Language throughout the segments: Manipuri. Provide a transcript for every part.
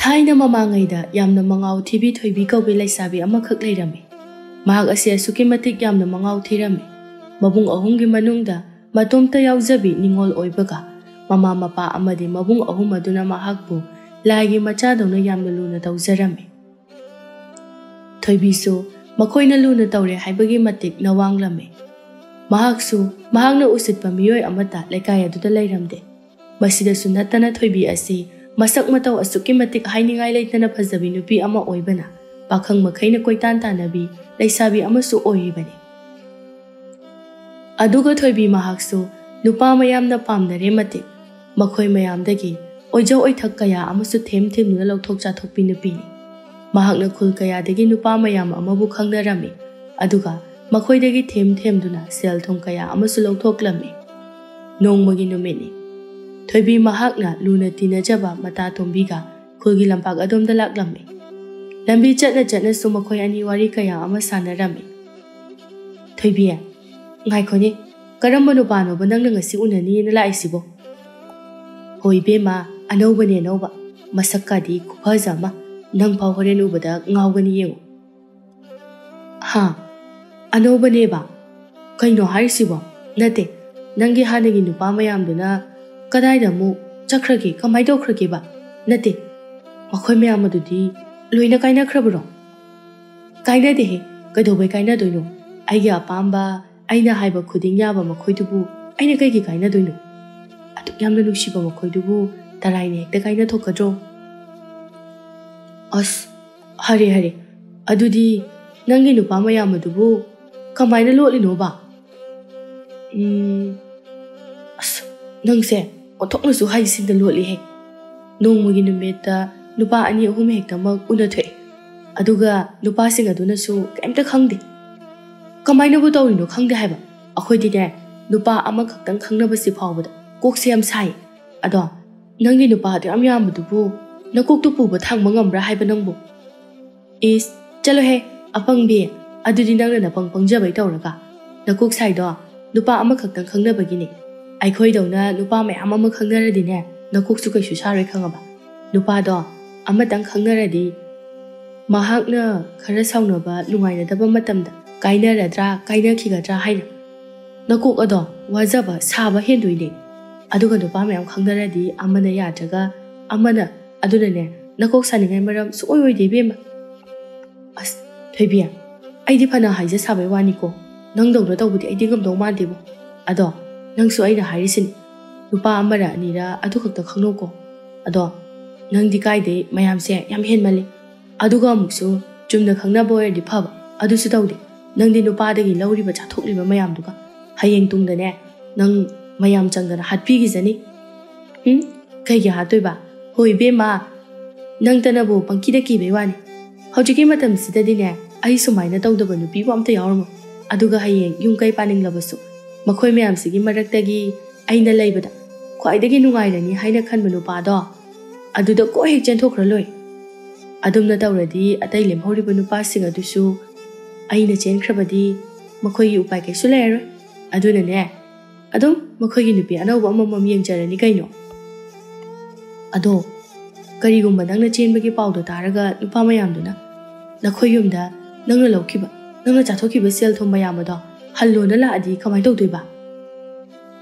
Thaina mamangayda yamna mangaw thibi thoibi kawbi laisabi amakhak leirame. Mahak ase asuki matik yamna mangaw thirame. Mabung ahumgi manungda matomta yawjabi ningol oibaga. Mama mapa amadi mabung ahum aduna mahakbu laigi machadawna yamna luna tawjarame. Thoibisu makoina luna tawre haibagi matik nawanglame. Mahaksu mahakna usitpa miyoi amata laikai aduda leiramde. Masidasu natana thoibi ase masak mataw asuki matik hainingai leitana phajabi nupi ama oibana pakhang makhaina koitan tanabi laisabi amasu oibani. Aduga thoibi mahaksu nupa mayamna pamnare matik makhoi mayamdagi oijau oithak kaya amasu them themna lawthok chathokpi nupini. Mahakna khul kayadagi nupa mayam amabu khangnarami aduga makhoidagi them themduna sel thong kaya amasu lawthoklami. Nongmagi numini Thoibi mahakna luna tinajaba mata tombiga khulgi lampak adomda laklami. Lambi chatna su makhoi ani wari kaya ama sanarami. Thoibi ngaikoni karamba nupano ba nangna ngasi unani na laisibo. Hoi bema anobane noba masakkadi kuphajama nang phau horen ubada ngawgani yengo. Ha anobane ba kaino haisibo nate nangi hanagi nupa mayamduna Kadai da mu chakragi kamai do khragi ba nate makhoi mayam adudi loina kaina khrabro kaina de he kadobai kaina doino aigi apamba aina haiba khuding yaba makhoi dubu aina kai gi kaina doino atu yamna nusiba makhoi dubu tarai ne ekta kaina thokadro as hare adudi nangi nupa mayam adubu kamaina lolino ba as nangse Othokna su hai sin da loli he nongmagi numeta nupa ani ahum hektamak unathe aduga nupa sing aduna su kaimta khangde kamaina bu tawrino khangde haiba akhoi dine nupa ama khaktang khangnaba si phawbada kok sem sai ado nangi nupa ati am yam budu nakok tu pu ba thang mangamra haiba nangbu is chalo he apang bi adudi nangna na pangja bai tawraga nakok sai do nupa ama khaktang khangnaba gini Aikhoi dawna nupa mayam ama khangnaradi ne nakoksu kaisu saroi khangaba nupa do amatang khangnaradi mahakna khara saunaba lungaina daba matamda kainaradra kainakhigadra haina nakok ado wajaba saba henduine aduga nupa mayam khangnaradi amana yajaga amana aduna ne nakok saningai maram suoi oide bema as thoibia aidi phana haija sabai wani ko nangdawna tawbudi aidi ngamdaw mandebo ado Nangsu aina harisin nupa amara anira adu khakta khangnoko ado nangdi kaide mayamse yam henmali aduga amuksu chumna khangna boy di phaba adu su tawde nangdi nupa dagi lawri ba chathokliba mayam duga hayeng tungda ne nang mayam changdana hatpi gi jani kai gi hatoi ba hoi be ma nang tana bo pangki da ki be wani hojiki matam sida di ne ai sumaina tawdaba nupi bo amta yawrmo aduga hayeng yung kai paning labasu Makhoi mayam sigi maraktagi aina laibada khwaidagi nungairani haina khanba nupa do aduda ko hek chenthokra loi adumna tawradi atai lemhoriba nupa sing adusu aina chenkrabadi makhoi gi upai kai sulero aduna ne adum makhoi gi nupi anawba amamam yengjarani kaino ado karigumba nangna chenbagi pawdo taraga nupa mayamduna nakhoi yumda nangna lawkiba nangna chathokiba sel thom mayam ado Hallo na laadi kamay daw ba?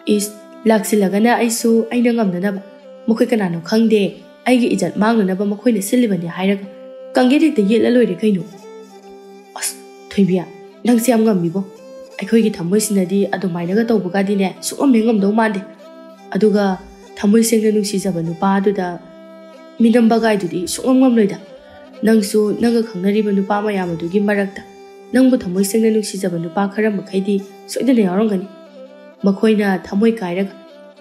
Is laksilagana ay su ay nangam na ba? Makoy kanano khangde ay gi ijat mangno na ba makoy na siliban ni hairaga kanggedik da yela loy de kaino. As thoibia nang siam ngam mi bo. Ay koy gi thamoy sinadi adumay naga taw buga di ne suam mengam daw mande. Aduga thamoy sengna nungsi jaba nupa aduda minam bagay dudi suam ngam loy da. Nang su naga khangnari ba nupa mayam adugi marakta. Nangbu thamoy sengna nuksijaba nupa khara makhaidi soidana yawarangani makhoina thamoy kairaga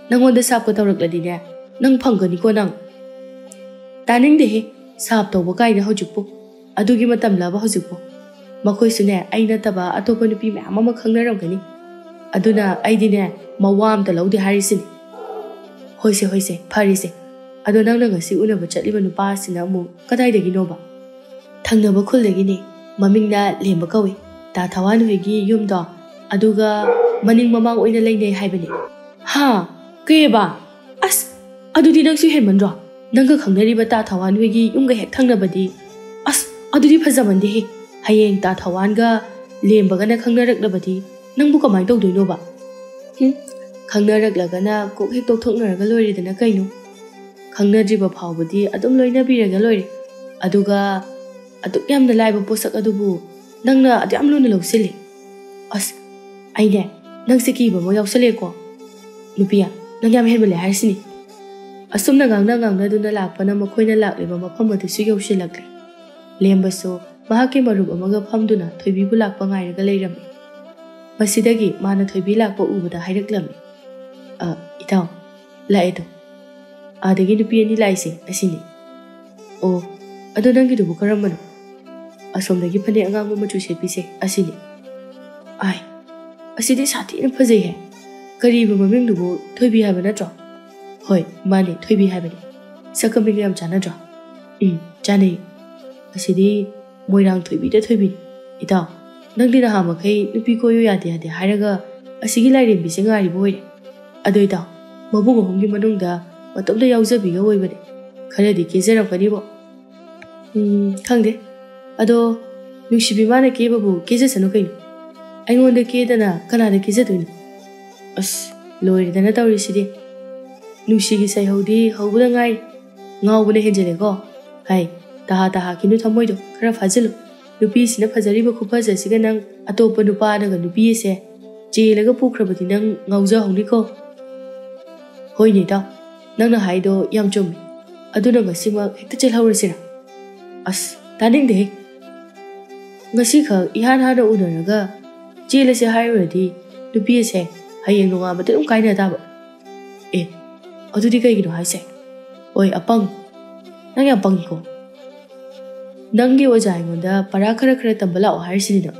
nangonda sapka tawrakladi ne nang phangani ko nang taning de he sap tawba kaina hojikpo adugi matam laba hojikpo makhoi sune aina taba atopa nupi me ama khangnaramgani aduna aidi ne mawam ta lawdi harisini hoise pharise adu nang ngasi unaba chatliba nupa sina mu kadai degi noba thangnaba khuldegi ne Mamingna lemba kawi ta thawan hoigi yumdo aduga maning mamang oina leinei haibani ha ke ba as adudi nang su hen manro ꯅꯪꯒ ꯈꯪꯅꯔꯤꯕ ꯇꯥ ꯊꯋꯥꯟ ꯍꯣꯏꯒꯤ ꯌꯨꯝꯒ ꯍꯦꯛ ꯊꯪꯅꯕꯗꯤ ꯑꯁ ꯑꯗꯨꯗꯤ ꯐꯖꯃꯟꯗꯦꯍꯦ ꯍꯌꯦꯡ ꯇꯥ ꯊꯋꯥꯟꯒ ꯂꯦꯝꯕꯒꯅ ꯈꯪꯅꯔꯛꯂꯕꯗꯤ ꯅꯪꯕꯨ ꯀꯃꯥꯏꯅ ꯇꯧꯗꯣꯏꯅꯣꯕ ꯈꯪꯅꯔꯛꯂꯒꯅ ꯀꯣꯛ ꯍꯦꯛ ꯇꯣꯛꯊꯣꯛꯅꯔꯒ ꯂꯣꯏꯔꯦꯗꯅ ꯀꯩꯅꯣ ꯈꯪꯅꯗ꯭ꯔꯤꯕ ꯐꯥꯎꯕꯗꯤ ꯑꯗꯨꯝ ꯂꯣꯏꯅꯕꯤꯔꯒ ꯂꯣꯏꯔꯦ ꯑꯗꯨꯒ ꯑꯗꯨꯛ ꯌꯥꯝꯅ ꯂꯥꯏꯕ ꯄꯣꯠꯁꯛ ꯑꯗꯨꯕꯨ ꯅꯪꯅ ꯑꯗꯨ ꯌꯥꯝ ꯂꯨꯅ ꯂꯧꯁꯤꯜꯂꯤ ꯑꯁ ꯑꯩꯅꯦ ꯅꯪꯁꯦ ꯀꯤꯕ ꯑꯃ ꯌꯥꯎꯁꯜꯂꯦꯀꯣ ꯅꯨꯄꯤꯌꯥ ꯅꯪ ꯌꯥꯝ ꯍꯦꯟꯃꯜꯂꯦ ꯍꯥꯏꯁꯤꯅꯤ ꯑꯁꯨꯝꯅ ꯉꯥꯡꯅꯗꯨꯅ ꯂꯥꯛꯄꯅ ꯃꯈꯣꯏꯅ ꯂꯥꯛꯂꯤꯕ ꯃꯐꯝ ꯑꯗꯨꯁꯨ ꯌꯧꯁꯤꯜꯂꯛꯂꯦ ꯂꯦꯝꯕꯁꯨ ꯃꯍꯥꯛꯀꯤ ꯃꯔꯨꯞ ꯑꯃꯒ ꯐꯝꯗꯨꯅ ꯊꯣꯏꯕꯤꯕꯨ ꯂꯥꯛꯄ ꯉꯥꯏꯔꯒ ꯂꯩꯔꯝꯃꯤ ꯃꯁꯤꯗꯒꯤ ꯃꯥꯅ ꯊꯣꯏꯕꯤ ꯂꯥꯛꯄ ꯎꯕꯗ ꯍꯥꯏꯔꯛꯂꯝꯃꯤ ꯏꯇꯥꯎ ꯂꯥꯛꯑꯦꯗꯣ ꯑꯥꯗꯒꯤ ꯅꯨꯄꯤ ꯑꯅꯤ ꯂꯥꯛꯏꯁꯦ ꯑꯁꯤꯅꯤ ꯑꯣ ꯑꯗꯣ ꯅꯪꯒꯤꯗꯨꯕꯨ ꯀꯔꯝꯕꯅꯣ ꯑꯁꯣꯝꯗꯒꯤ ꯐꯅꯦꯛ ꯑꯉꯥꯡꯕ ꯃꯆꯨ ꯁꯦꯠꯄꯤꯁꯦ ꯑꯁꯤꯅꯤ ꯑꯥꯏ ꯑꯁꯤꯗꯤ ꯁꯥꯊꯤꯅ ꯐꯖꯩꯍꯦ ꯀꯔꯤꯕ ꯃꯃꯤꯡꯗꯨꯕꯨ ꯊꯣꯏꯕꯤ ꯍꯥꯏꯕ ꯅꯠꯇ꯭ꯔꯣ ꯍꯣꯏ ꯃꯥꯅꯦ ꯊꯣꯏꯕꯤ ꯍꯥꯏꯕꯅꯤ ꯁꯛꯀꯝꯕꯤꯒ ꯌꯥꯝ ꯆꯥꯟꯅꯗ꯭ꯔꯣ ꯆꯥꯟꯅꯩ ꯑꯁꯤꯗꯤ ꯃꯣꯏꯔꯥꯡ ꯊꯣꯏꯕꯤꯗ ꯊꯣꯏꯕꯤꯅꯤ ꯏꯇꯥꯎ ꯅꯪꯗꯤ ꯅꯍꯥ ꯃꯈꯩ ꯅꯨꯄꯤ ꯀꯣꯏꯌꯨ ꯌꯥꯗꯦ ꯍꯥꯏꯔꯒ ꯑꯁꯤꯒꯤ ꯂꯥꯏꯔꯦꯝꯕꯤꯁꯦ ꯉꯥꯏꯔꯤꯕ ꯑꯣꯏꯔꯦ ꯑꯗꯣ ꯏꯇꯥꯎ ꯃꯕꯨꯡ ꯑꯍꯨꯝꯒꯤ ꯃꯅꯨꯡꯗ ꯃꯇꯣꯝꯇ ꯌꯥꯎꯖꯕꯤꯒ ꯑꯣꯏꯕꯅꯦ ꯈꯔꯗꯤ ꯀꯦꯖꯔꯝꯒꯅꯤꯕꯣ ꯈꯪꯗꯦ ꯑꯗꯣ ꯅꯨꯡꯁꯤꯕꯤ ꯃꯥꯅ ꯀꯦꯕꯕꯨ ꯀꯦꯖꯁꯅꯨ ꯀꯩꯅꯣ ꯑꯩꯉꯣꯟꯗ ꯀꯦꯗꯅ ꯀꯅꯥꯗ ꯀꯦꯖꯗꯣꯏꯅꯣ ꯑꯁ ꯂꯣꯏꯔꯦꯗꯅ ꯇꯧꯔꯤꯁꯤꯗꯤ ꯅꯨꯡꯁꯤꯒꯤ ꯁꯩꯍꯧꯗꯤ ꯍꯧꯕꯗ ꯉꯥꯏꯔꯤ ꯉꯥꯎꯕꯅ ꯍꯦꯟꯖꯤꯜꯂꯦꯀꯣ ꯍꯥꯏ ꯇꯍꯥ ꯀꯤꯅꯨ ꯊꯃꯣꯏꯗꯣ ꯈꯔ ꯐꯥꯖꯤꯜꯂꯨ ꯅꯨꯄꯤꯁꯤꯅ ꯐꯖꯔꯤꯕ ꯈꯨꯐꯖꯁꯤꯒ ꯅꯪ ꯑꯇꯣꯞꯄ ꯅꯨꯄꯥꯅꯒ ꯅꯨꯄꯤ ꯑꯁꯦ ꯆꯦꯜꯂꯒ ꯄꯨꯈ꯭ꯔꯕꯗꯤ ꯅꯪ ꯉꯥꯎꯖꯍꯧꯅꯤꯀꯣ ꯍꯣꯏꯅꯦ ꯏꯇꯥꯎ ꯅꯪꯅ ꯍꯥꯏꯗꯣ ꯌꯥꯝ ꯆꯨꯝꯃꯤ ꯑꯗꯨꯅ ꯉꯁꯤꯃꯛ ꯍꯦꯛꯇ ꯆꯦꯜꯍꯧꯔꯁꯤꯔ ꯑꯁ ꯇꯥꯅꯤꯡꯗꯦꯍꯦ ꯉꯁꯤꯈꯛ ꯏꯍꯥꯟ ꯍꯥꯟꯅ ꯎꯅꯔꯒ ꯆꯦꯜꯂꯁꯦ ꯍꯥꯏꯔꯨꯔꯗꯤ ꯅꯨꯄꯤ ꯑꯁꯦ ꯍꯌꯦꯡ ꯅꯣꯡꯉꯥꯟꯕꯗ ꯑꯗꯨꯝ ꯀꯥꯏꯅ ꯇꯥꯕ ꯑꯗꯨꯗꯤ ꯀꯩꯒꯤꯅꯣ ꯍꯥꯏꯁꯦ ꯍꯣꯏ ꯑꯄꯪ ꯅꯪ ꯌꯥꯝ ꯄꯪꯉꯤꯀꯣ ꯅꯪꯒꯤ ꯑꯣꯖꯥ ꯑꯩꯉꯣꯟda ꯄꯔꯥ ꯈꯔ ꯇꯝꯕ ꯂꯥꯛꯑꯣ ꯍꯥꯏꯔꯤꯁꯤꯅꯤꯅ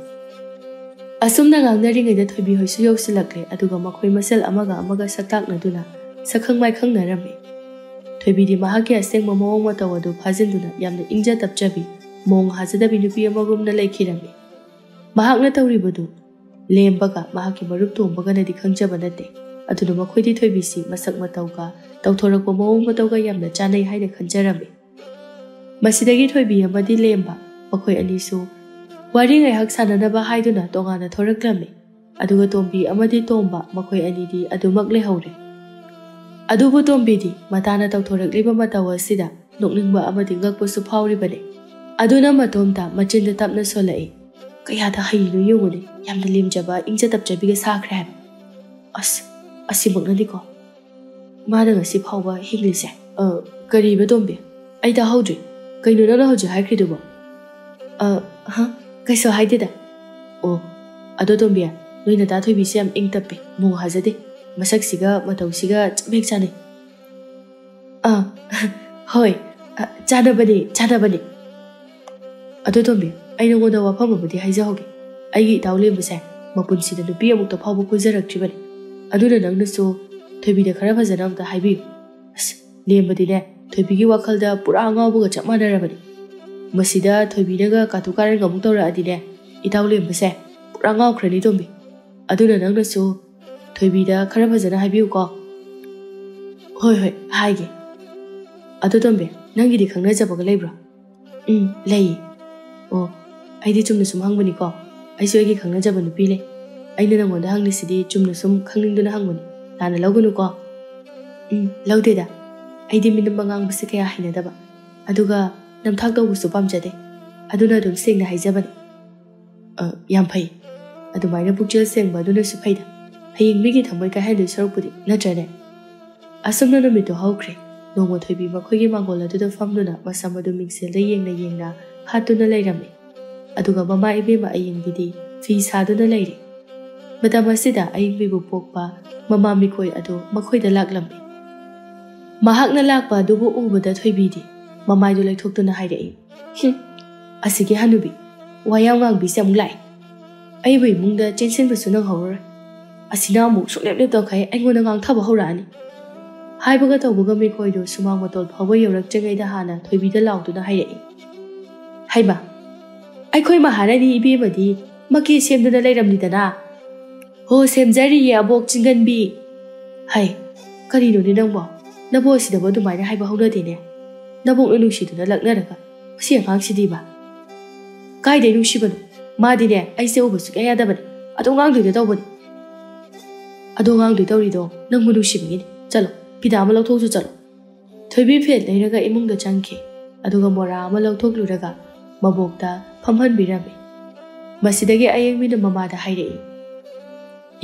ꯑꯁꯨꯝꯅ ꯉꯥꯡꯅꯔꯤꯉꯩꯗ ꯊꯣꯏꯕꯤ ꯍꯣꯏꯁꯨ ꯌꯧꯁꯤꯜꯂꯛꯂꯦ ꯑꯗꯨꯒ ꯃꯈꯣꯏ ꯃꯁꯦꯜ ꯑꯃꯒ ꯁꯛꯇꯥꯛꯅꯗꯨꯅ ꯁꯛꯈꯪ ꯃꯥꯏꯈꯪꯅꯔꯝꯃꯤ ꯊꯣꯏꯕꯤꯗꯤ ꯃꯍꯥꯛꯀꯤ ꯑꯁꯦꯡꯕ ꯃꯑꯣꯡ ꯃꯇꯧ ꯑꯗꯨ ꯐꯥꯖꯤꯟꯗꯨꯅ ꯌꯥꯝꯅ ꯏꯪꯖ ꯇꯞꯆꯕꯤ ꯃꯣꯡ ꯍꯥꯖꯗꯕꯤ ꯅꯨꯄꯤ ꯑꯃꯒꯨꯝꯅ ꯂꯩꯈꯤꯔꯝꯃꯤ ꯃꯍꯥꯛꯅ ꯇꯧꯔꯤꯕꯗꯨ ꯂꯦꯝꯕꯒ ꯃꯍꯥꯛꯀꯤ ꯃꯔꯨꯞ ꯇꯣꯝꯕꯒꯅꯗꯤ ꯈꯪꯖꯕ ꯅꯠꯇꯦ ꯑꯗꯨꯅ ꯃꯈꯣꯏꯗꯤ ꯊꯣꯏꯕꯤꯁꯤ ꯃꯁꯛ ꯃꯇꯧꯒ ꯇꯧꯊꯣꯔꯛꯄ ꯃꯑꯣꯡ ꯃꯇꯧꯒ ꯌꯥꯝꯅ ꯆꯥꯟꯅꯩ ꯍꯥꯏꯅ ꯈꯟꯖꯔꯝꯃꯤ ꯃꯁꯤꯗꯒꯤ ꯊꯣꯏꯕꯤ ꯑꯃꯗꯤ ꯂꯦꯝꯕ ꯃꯈꯣꯏ ꯑꯅꯤꯁꯨ ꯋꯥꯔꯤ ꯉꯥꯏꯍꯥꯛ ꯁꯥꯟꯅꯅꯕ ꯍꯥꯏꯗꯨꯅ ꯇꯣꯉꯥꯟꯅ ꯊꯣꯔꯛꯂꯝꯃꯤ ꯑꯗꯨꯒ ꯇꯣꯝꯕꯤ ꯑꯃꯗꯤ ꯇꯣꯝꯕ ꯃꯈꯣꯏ ꯑꯅꯤꯗꯤ ꯑꯗꯨꯃꯛ ꯂꯩꯍꯧꯔꯦ ꯑꯗꯨꯕꯨ ꯇꯣꯝꯕꯤꯗꯤ ꯃꯇꯥꯅ ꯇꯧꯊꯣꯔꯛꯂꯤꯕ ꯃꯇꯧ ꯑꯁꯤꯗ ꯅꯣꯛꯅꯤꯡꯕ ꯑꯃꯗꯤ ꯉꯛꯄꯁꯨ ꯐꯥꯎꯔꯤꯕꯅꯤ ꯑꯗꯨꯅ ꯃꯇꯣꯝꯇ ꯃꯆꯤꯟꯗ ꯇꯞꯅ ꯁꯣꯜꯂꯛꯏ ꯀꯌꯥꯗ ꯍꯩꯔꯤꯅꯣ ꯌꯦꯡꯉꯨꯅꯦ ꯌꯥꯝꯅ ꯂꯦꯝꯖꯕ ꯏꯪꯖ ꯇꯞꯆꯕꯤꯒ ꯁꯥꯈ꯭ꯔꯦ ꯍꯥꯏꯕ ꯑꯁ ꯑꯁꯤꯃꯛꯅꯗꯤꯀꯣ ꯃꯥꯅ ꯉꯁꯤ ꯐꯥꯎꯕ ꯍꯤꯡꯂꯤꯁꯦ ꯀꯔꯤꯕ ꯇꯣꯝꯕꯤ ꯑꯩ ꯇꯥꯍꯧꯗ꯭ꯔꯤ ꯀꯩꯅꯣ ꯅꯪꯅ ꯍꯧꯖꯤꯛ ꯍꯥꯏꯈ꯭ꯔꯤꯗꯨꯕꯣ ꯀꯩꯁꯨ ꯍꯥꯏꯗꯦꯗ ꯑꯣ ꯑꯗꯣ ꯇꯣꯝꯕꯤ ꯅꯣꯏ ꯅꯇꯥ ꯊꯣꯏꯕꯤꯁꯦ ꯌꯥꯝ ꯏꯪ ꯇꯞꯄꯤ ꯃꯣꯡ ꯍꯥꯖꯗꯦ ꯃꯁꯛꯁꯤꯒ ꯃꯇꯧꯁꯤꯒ ꯆꯞ ꯍꯦꯛ ꯆꯥꯟꯅꯩ ꯍꯣꯏ ꯆꯥꯟꯅꯕꯅꯤ ꯑꯗꯣ ꯇꯣꯝꯕꯤ ꯑꯩ ꯅꯉꯣꯟꯗ ꯋꯥꯐꯝ ꯑꯃꯗꯤ ꯍꯥꯏꯖꯍꯧꯒꯦ ꯑꯩꯒꯤ ꯏꯇꯥꯎ ꯂꯦꯝꯕꯁꯦ ꯃꯄꯨꯟꯁꯤꯗ ꯅꯨꯄꯤ ꯑꯃꯨꯛꯇ ꯐꯥꯎꯕ ꯀꯣꯏꯖꯔꯛꯇ꯭ꯔꯤꯕꯅꯤ ꯑꯗꯨꯅ ꯅꯪꯅꯁꯨ ꯊꯣꯏꯕꯤꯗ ꯈꯔ ꯐꯖꯅ ꯑꯝꯇ ꯍꯥꯏꯕꯤꯌꯨ ꯑꯁ ꯂꯦꯝꯕꯗꯤꯅꯦ ꯊꯣꯏꯕꯤꯒꯤ ꯋꯥꯈꯜꯗ ꯄꯨꯔꯥ ꯑꯉꯥꯎꯕꯒ ꯆꯞ ꯃꯥꯟꯅꯔꯕꯅꯤ ꯃꯁꯤꯗ ꯊꯣꯏꯕꯤꯅꯒ ꯀꯥꯇꯨ ꯀꯥꯔꯟꯒ ꯑꯃꯨꯛ ꯇꯧꯔꯛꯑꯗꯤꯅꯦ ꯏꯇꯥꯎ ꯂꯦꯝꯕꯁꯦ ꯄꯨꯔꯥ ꯉꯥꯎꯈ꯭ꯔꯅꯤ ꯇꯣꯝꯕꯤ ꯑꯗꯨꯅ ꯅꯪꯅꯁꯨ ꯊꯣꯏꯕꯤꯗ ꯈꯔ ꯐꯖꯅ ꯍꯥꯏꯕꯤꯌꯨꯀꯣ ꯍꯣꯏ ꯍꯥꯏꯒꯦ ꯑꯗꯣ ꯇꯣꯝꯕꯤ ꯅꯪꯒꯤꯗꯤ ꯈꯪꯅꯖꯕꯒ ꯂꯩꯕ꯭ꯔꯣ ꯂꯩꯌꯦ ꯑꯣ ꯑꯩꯗꯤ ꯆꯨꯝꯅ ꯁꯨꯝ ꯍꯪꯕꯅꯤꯀꯣ ꯑꯩꯁꯨ ꯑꯩꯒꯤ ꯈꯪꯅꯖꯕ ꯅꯨꯄꯤ ꯂꯩ ꯑꯩꯅ ꯅꯉꯣꯟꯗ ꯍꯪꯂꯤꯁꯤꯗꯤ ꯆꯨꯝꯅ ꯁꯨꯝ ꯈꯪꯅꯤꯡꯗꯨꯅ ꯍꯪꯕꯅꯤ ꯂꯥꯟꯅ ꯂꯧꯒꯅꯨꯀꯣ ꯂꯧꯗꯦꯗ ꯑꯩꯗꯤ ꯃꯤꯅꯝꯕ ꯉꯥꯡꯕꯁꯦ ꯀꯌꯥ ꯍꯩꯅꯗꯕ ꯑꯗꯨꯒ ꯅꯝꯊꯥꯛ ꯇꯧꯕꯁꯨ ꯄꯥꯝꯖꯗꯦ ꯑꯗꯨꯅ ꯑꯗꯨꯝ ꯁꯦꯡꯅ ꯍꯥꯏꯖꯕꯅꯤ ꯌꯥꯝ ꯐꯩ ꯑꯗꯨꯃꯥꯏꯅ ꯄꯨꯛꯆꯦꯜ ꯁꯦꯡꯕ ꯑꯗꯨꯅꯁꯨ ꯐꯩꯗ ꯍꯌꯦꯡ ꯃꯤꯒꯤ ꯊꯃꯣꯏ ꯀꯥꯏꯍꯟꯗꯣꯏ ꯁꯔꯨꯛꯄꯨꯗꯤ ꯅꯠꯇ꯭ꯔꯅꯦ ꯑꯁꯨꯝꯅ ꯅꯨꯃꯤꯠꯇꯨ ꯍꯧꯈ꯭ꯔꯦ ꯅꯣꯡꯃ ꯊꯣꯏꯕꯤ ꯃꯈꯣꯏꯒꯤ ꯃꯥꯡꯒꯣꯜ ꯑꯗꯨꯗ ꯐꯝꯗꯨꯅ ꯃꯁꯝ ꯑꯗꯨ ꯃꯤꯡꯁꯦꯜꯗ ꯌꯦꯡꯅ ꯍꯥꯠꯇꯨꯅ ꯂꯩꯔꯝꯃꯤ ꯑꯗꯨꯒ ꯃꯃꯥ ꯏꯕꯦꯝꯃ ꯑꯌꯤꯡꯕꯤꯗꯤ ꯐꯤ ꯁꯥꯗꯨꯅ ꯂꯩꯔꯤ ꯃꯇꯝ ꯑꯁꯤꯗ ꯑꯌꯤꯡꯕꯤꯕꯨ ꯄꯣꯛꯄ ꯃꯃꯥ ꯃꯤꯈꯣꯏ ꯑꯗꯨ ꯃꯈꯣꯏꯗ ꯂꯥꯛꯂꯝꯃꯤ ꯃꯍꯥꯛꯅ ꯂꯥꯛꯄ ꯑꯗꯨꯕꯨ ꯎꯕꯗ ꯊꯣꯏꯕꯤꯗꯤ ꯃꯃꯥꯏꯗꯨ ꯂꯩꯊꯣꯛꯇꯨꯅ ꯍꯥꯏꯔꯛꯏ ꯑꯁꯤꯒꯤ ꯍꯅꯨꯕꯤ ꯋꯥ ꯌꯥꯝ ꯉꯥꯡꯕꯤꯁꯦ ꯑꯃꯨꯛ ꯂꯥꯛꯑꯦ ꯑꯩꯕꯨ ꯏꯃꯨꯡꯗ ꯆꯦꯟꯁꯤꯟꯕꯁꯨ ꯅꯪꯍꯧꯔꯔꯣꯏ ꯑꯁꯤꯅ ꯑꯃꯨꯛ ꯁꯨꯡꯂꯦꯞ ꯂꯦꯞꯇꯈꯩ ꯑꯩꯉꯣꯟꯗ ꯉꯥꯡꯊꯕ ꯍꯧꯔꯛꯑꯅꯤ ꯍꯥꯏꯕꯒ ꯇꯧꯕꯒ ꯃꯤꯈꯣꯏꯗꯨ ꯁꯨꯃꯥꯡ ꯃꯇꯣꯜ ꯐꯥꯎꯕ ꯌꯧꯔꯛꯇ꯭ꯔꯤꯉꯩꯗ ꯍꯥꯟꯅ ꯊꯣꯏꯕꯤꯗ ꯂꯥꯎꯗꯨꯅ ꯍꯥꯏꯔꯛꯏ ꯍꯩꯃꯥ ꯑꯩꯈꯣꯏ ꯃꯍꯥꯔꯥꯅꯤ ꯏꯕꯦꯝꯃꯗꯤ ꯃꯀꯤ ꯁꯦꯝꯗꯨꯅ ꯂꯩꯔꯝꯂꯤꯗꯅ ꯍꯣ ꯁꯦꯝꯖꯔꯤꯌꯦ ꯑꯕꯣꯛ ꯆꯤꯡꯒꯟꯕꯤ ꯍꯩ ꯀꯔꯤꯅꯣꯅꯦ ꯅꯪꯕꯣ ꯅꯕꯣꯛ ꯑꯁꯤꯗꯕꯨ ꯑꯗꯨꯃꯥꯏꯅ ꯍꯥꯏꯕ ꯍꯧꯅꯗꯦꯅꯦ nabok na nusiduna laknaraga masi angangsidi ba kaidai nusibano madine aise ubasu kaya yadabani ado ngang tawbani ado ngang tawrido nang manusibagini chalo pida ama lauthoksu chalo thoibi phet leiraga imungda changki aduga mora ama lauthokluраga mabokta phamhanbirame masidagi ayengmina mamada hairei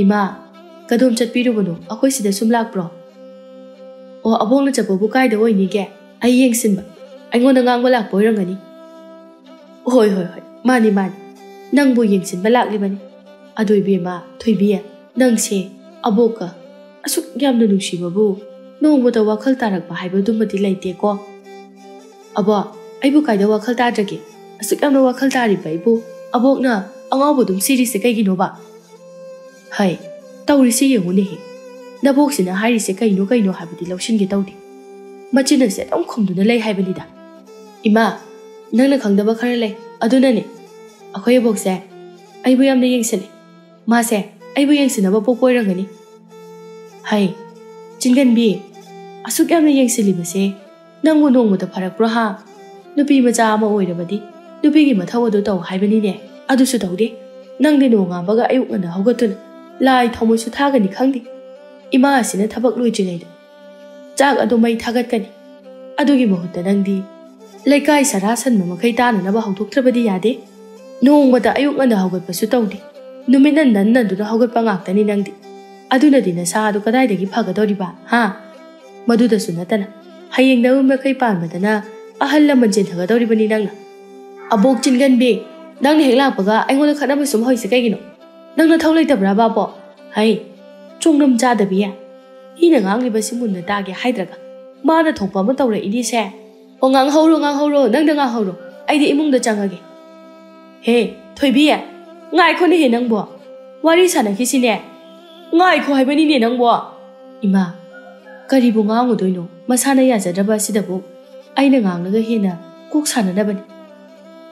ima kadom chatpirubano akoi sida sumlakpro o abongna chapabu kaida oini ge ai yengsinba aingonda ngangba lakpa oirangani hoi mani nangbu yengsinba laklibani adoibema thoibiya nangse aboka asuk yamna nungsibabu nongmata wakhal tarakba haibadumati leite ko abo aibu kaida wakhal tadrage asuk yamna wakhal tariba ibu abokna angawbudum sirise kaigino ba hai tawrisi yengune he naboksina hairise kaino habadi lawshinge tawdi machina se dam khumduna lei haibanida ima nangna khangdaba khara lei adunane akhoi bokse aibu yamna yengsine mase aibu yengsinaba popoirangani hai chinganbi asuk yamna yengsilibase nangbu nongmata pharakpro ha nupi macha ama oirabadi nupi gi mathau adu taw haibani ne adusu tawde nangde nonga baga ayuk ngana hogatun lai thomosu thagani khangdi ima asina thabak loijingaida chak adu mai thagatkani adugi mahutta nangdi laikai sarasan mamakai tana naba hauthoktrabadi yade nongmata ayuk ngana hogatpasu tawde numinan nanna duna hogatpa ngaktani nangdi aduna dina sa adu kadaidagi phagadoriba ha maduda sunatana hayeng na umakai panbadana ahal laman jenthagadoribani nangna abok chinganbe nang heklakpaga aingoda khanaba sum hoise kaigino nangna thauleitabra babo hai chongnam chadabiya hina ngangliba simunna tage haidraga mana thokpa ma tawra ini se o ngang horo nangda ngang horo aidi imungda changage he thoibiya ngai khone he nangbo wari sana kisine ngai kho haibani ne nangbo ima karibu ngangudoino masana yajadraba sidabu aina ngangnaga hena kok sananabani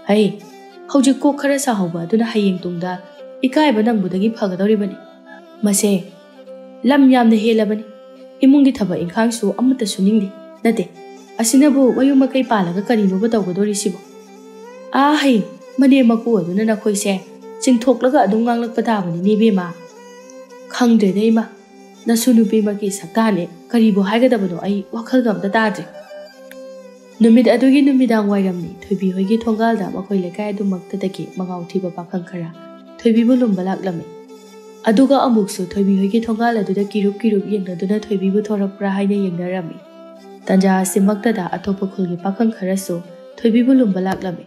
hai hojik kok khara sahauba aduna hayeng tungda ikaiba nangbudagi phagadoribani mase lam yamna helabani imungi thaba inkhangsu amata suningdi nate asinabu wayuma kai palaga karino ba tawgadori sibo a hai mane maku aduna na khoise chingthoklaga adum nganglak patabani ne bema khangde deima nasunupi maki sakane karibo haigadabano ai wakhal gamda tadre numid adugi numidang wairamni thoibi hoigi thongalda makoi lekai adumaktadagi mangau thiba pakhang khara thoibi bu lumbalak lame aduga amuksu thoibi hoigi thongal aduda kirup yengaduna thoibi bu thorakpra haina yengnarami tanja simaktada atopa khulgi pakhang kharasu thoibi bu lumbalak lame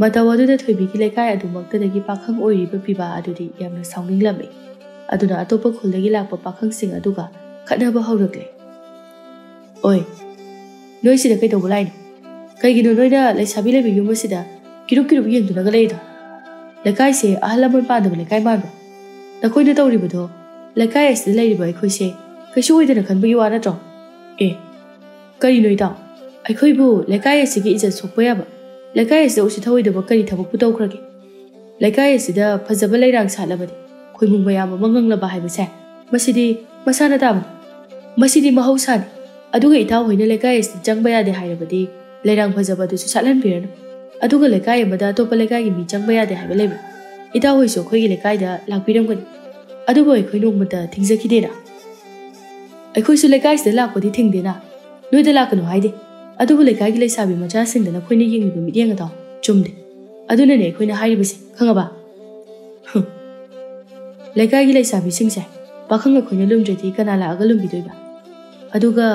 matawaduda thoibi ki lekai adumaktadagi pakhang oiriba piba adudi yamna saunging lame aduna atopa khulgi lakpa pakhang sing aduga khatnaba haurakle oi noi sida kai tawbulai kaigino noida leisabi lebi yuma sida kirup yengduna ga leido lekai se ahlamon padaba lekai manba nakoina tawribado lekai asida leiriba aikhoise kaisu oidana khanbagi wa natro e kari noida aikhoibu lekai asigi ijat sokpa yaba lekai asida usi thawoidaba kari thabak pu tawkhrage lekai asida phajaba leirang salabadi khoimung mayam manganglaba haibase masidi masana tabani masidi mahausani aduga itaw hoina lekai asida changba yade hairabadi leirang phajaba du satlan pirano aduga lekai amada topa lekai gi mi changba yade haiba leba itaw hoiso khoi gi lekai da lakpiramgani aduga ai khoi nongmata thingjakidena ai khoi su lekai sida lakpadi thingdena noida lakano haide aduga lekai gi leisabi macha singdana khoina yengiba midyang ata chumde aduna ne khoina hairibase khangaba lekai gi leisabi singse pakhanga khoina lumjati kana la aga lumbidoiba aduga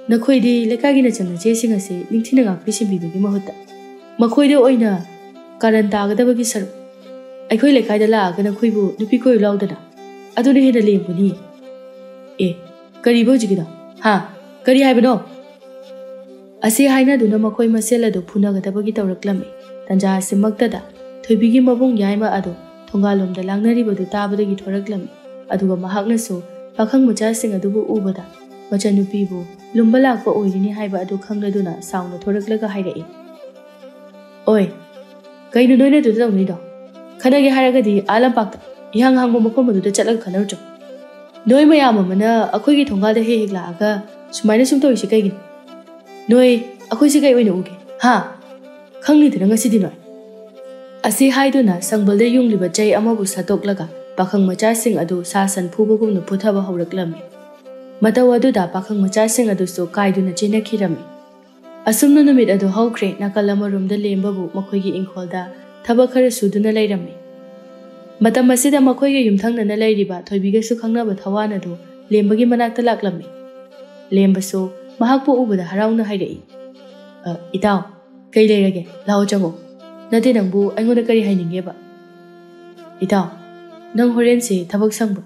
nakoidi lekagi na changna chesing ase ningthina nga pisimbi mahutta makoida oina karan tagadabagi saru aikhoi lekai da la ga nakhoibu nupi koi laudana adune hena lembuni e kari bojigida ha kari haibano ase haina duna makoi masela do phuna gadabagi tawraklame tanja simaktada thoibigi mabung yaima ado thongalom da langnari bodu tabadagi thoraklame aduga mahakna so pakhang macha sing adubu ubada machanupibu lumba lakpa oirini haiba adu khangladuna sauna thoraklaga hairai oi kainu noina du tawnido khanagi haragadi alam pakta ihang hangbo makom adu chatlag khanarjo noi mayam amana akhoi gi thongal da he hek laaga sumaina sum toisi kaigin noi ꯑꯩꯈꯣꯏꯁꯤ ꯀꯩ ꯑꯣꯏꯅ ꯎꯒꯦ ꯍꯥ ꯈꯪꯅꯤꯗꯅ ꯉꯁꯤꯗꯤ ꯅꯣꯏ ꯑꯁꯤ ꯍꯥꯏꯗꯨꯅ ꯁꯪꯕꯜꯗ ꯌꯨꯡꯂꯤꯕ ꯆꯩ ꯑꯃꯕꯨ ꯁꯠꯇꯣꯛꯂꯒ ꯄꯥꯈꯪ ꯃꯆꯥꯁꯤꯡ ꯑꯗꯨ ꯁꯥ ꯁꯟ ꯐꯨꯕꯒꯨꯝꯅ ꯐꯨꯊꯕ ꯍꯧꯔꯛꯂꯝꯃꯤ ꯃꯇꯧ ꯑꯗꯨꯗ ꯄꯥꯈꯪ ꯃꯆꯥꯁꯤꯡ ꯑꯗꯨꯁꯨ ꯀꯥꯏꯗꯨꯅ ꯆꯦꯟꯅꯈꯤꯔꯝꯃꯤ ꯑꯁꯨꯝꯅ ꯅꯨꯃꯤꯠ ꯑꯗꯨ ꯍꯧꯈ꯭ꯔꯦ ꯅꯥꯀꯜ ꯑꯃꯔꯣꯝꯗ ꯂꯦꯝꯕꯕꯨ ꯃꯈꯣꯏꯒꯤ ꯏꯪꯈꯣꯜꯗ ꯊꯕꯛ ꯈꯔ ꯁꯨꯗꯨꯅ ꯂꯩꯔꯝꯃꯤ ꯃꯇꯝ ꯑꯁꯤꯗ ꯃꯈꯣꯏꯒ ꯌꯨꯝꯊꯪꯅꯅ ꯂꯩꯔꯤꯕ ꯊꯣꯏꯕꯤꯒꯁꯨ ꯈꯪꯅꯕ ꯊꯋꯥꯟ ꯑꯗꯨ ꯂꯦꯝꯕꯒꯤ ꯃꯅꯥꯛꯇ ꯂꯥꯛꯂꯝꯃꯤ ꯂꯦꯝꯕꯁꯨ ꯃꯍꯥꯛꯄꯨ ꯎꯕꯗ ꯍꯔꯥꯎꯅ ꯍꯥꯏꯔꯛꯏ ꯏꯇꯥꯎ ꯀꯩ ꯂꯩꯔꯒꯦ ꯂꯥꯛꯑꯣ ꯆꯪꯉꯣ ꯅꯠꯇꯦ ꯅꯪꯕꯨ ꯑꯩꯉꯣꯟꯗ ꯀꯔꯤ ꯍꯥꯏꯅꯤꯡꯒꯦꯕ ꯏꯇꯥꯎ ꯅꯪ ꯍꯣꯔꯦꯟꯁꯦ ꯊꯕꯛ ꯁꯪꯕ꯭ꯔꯣ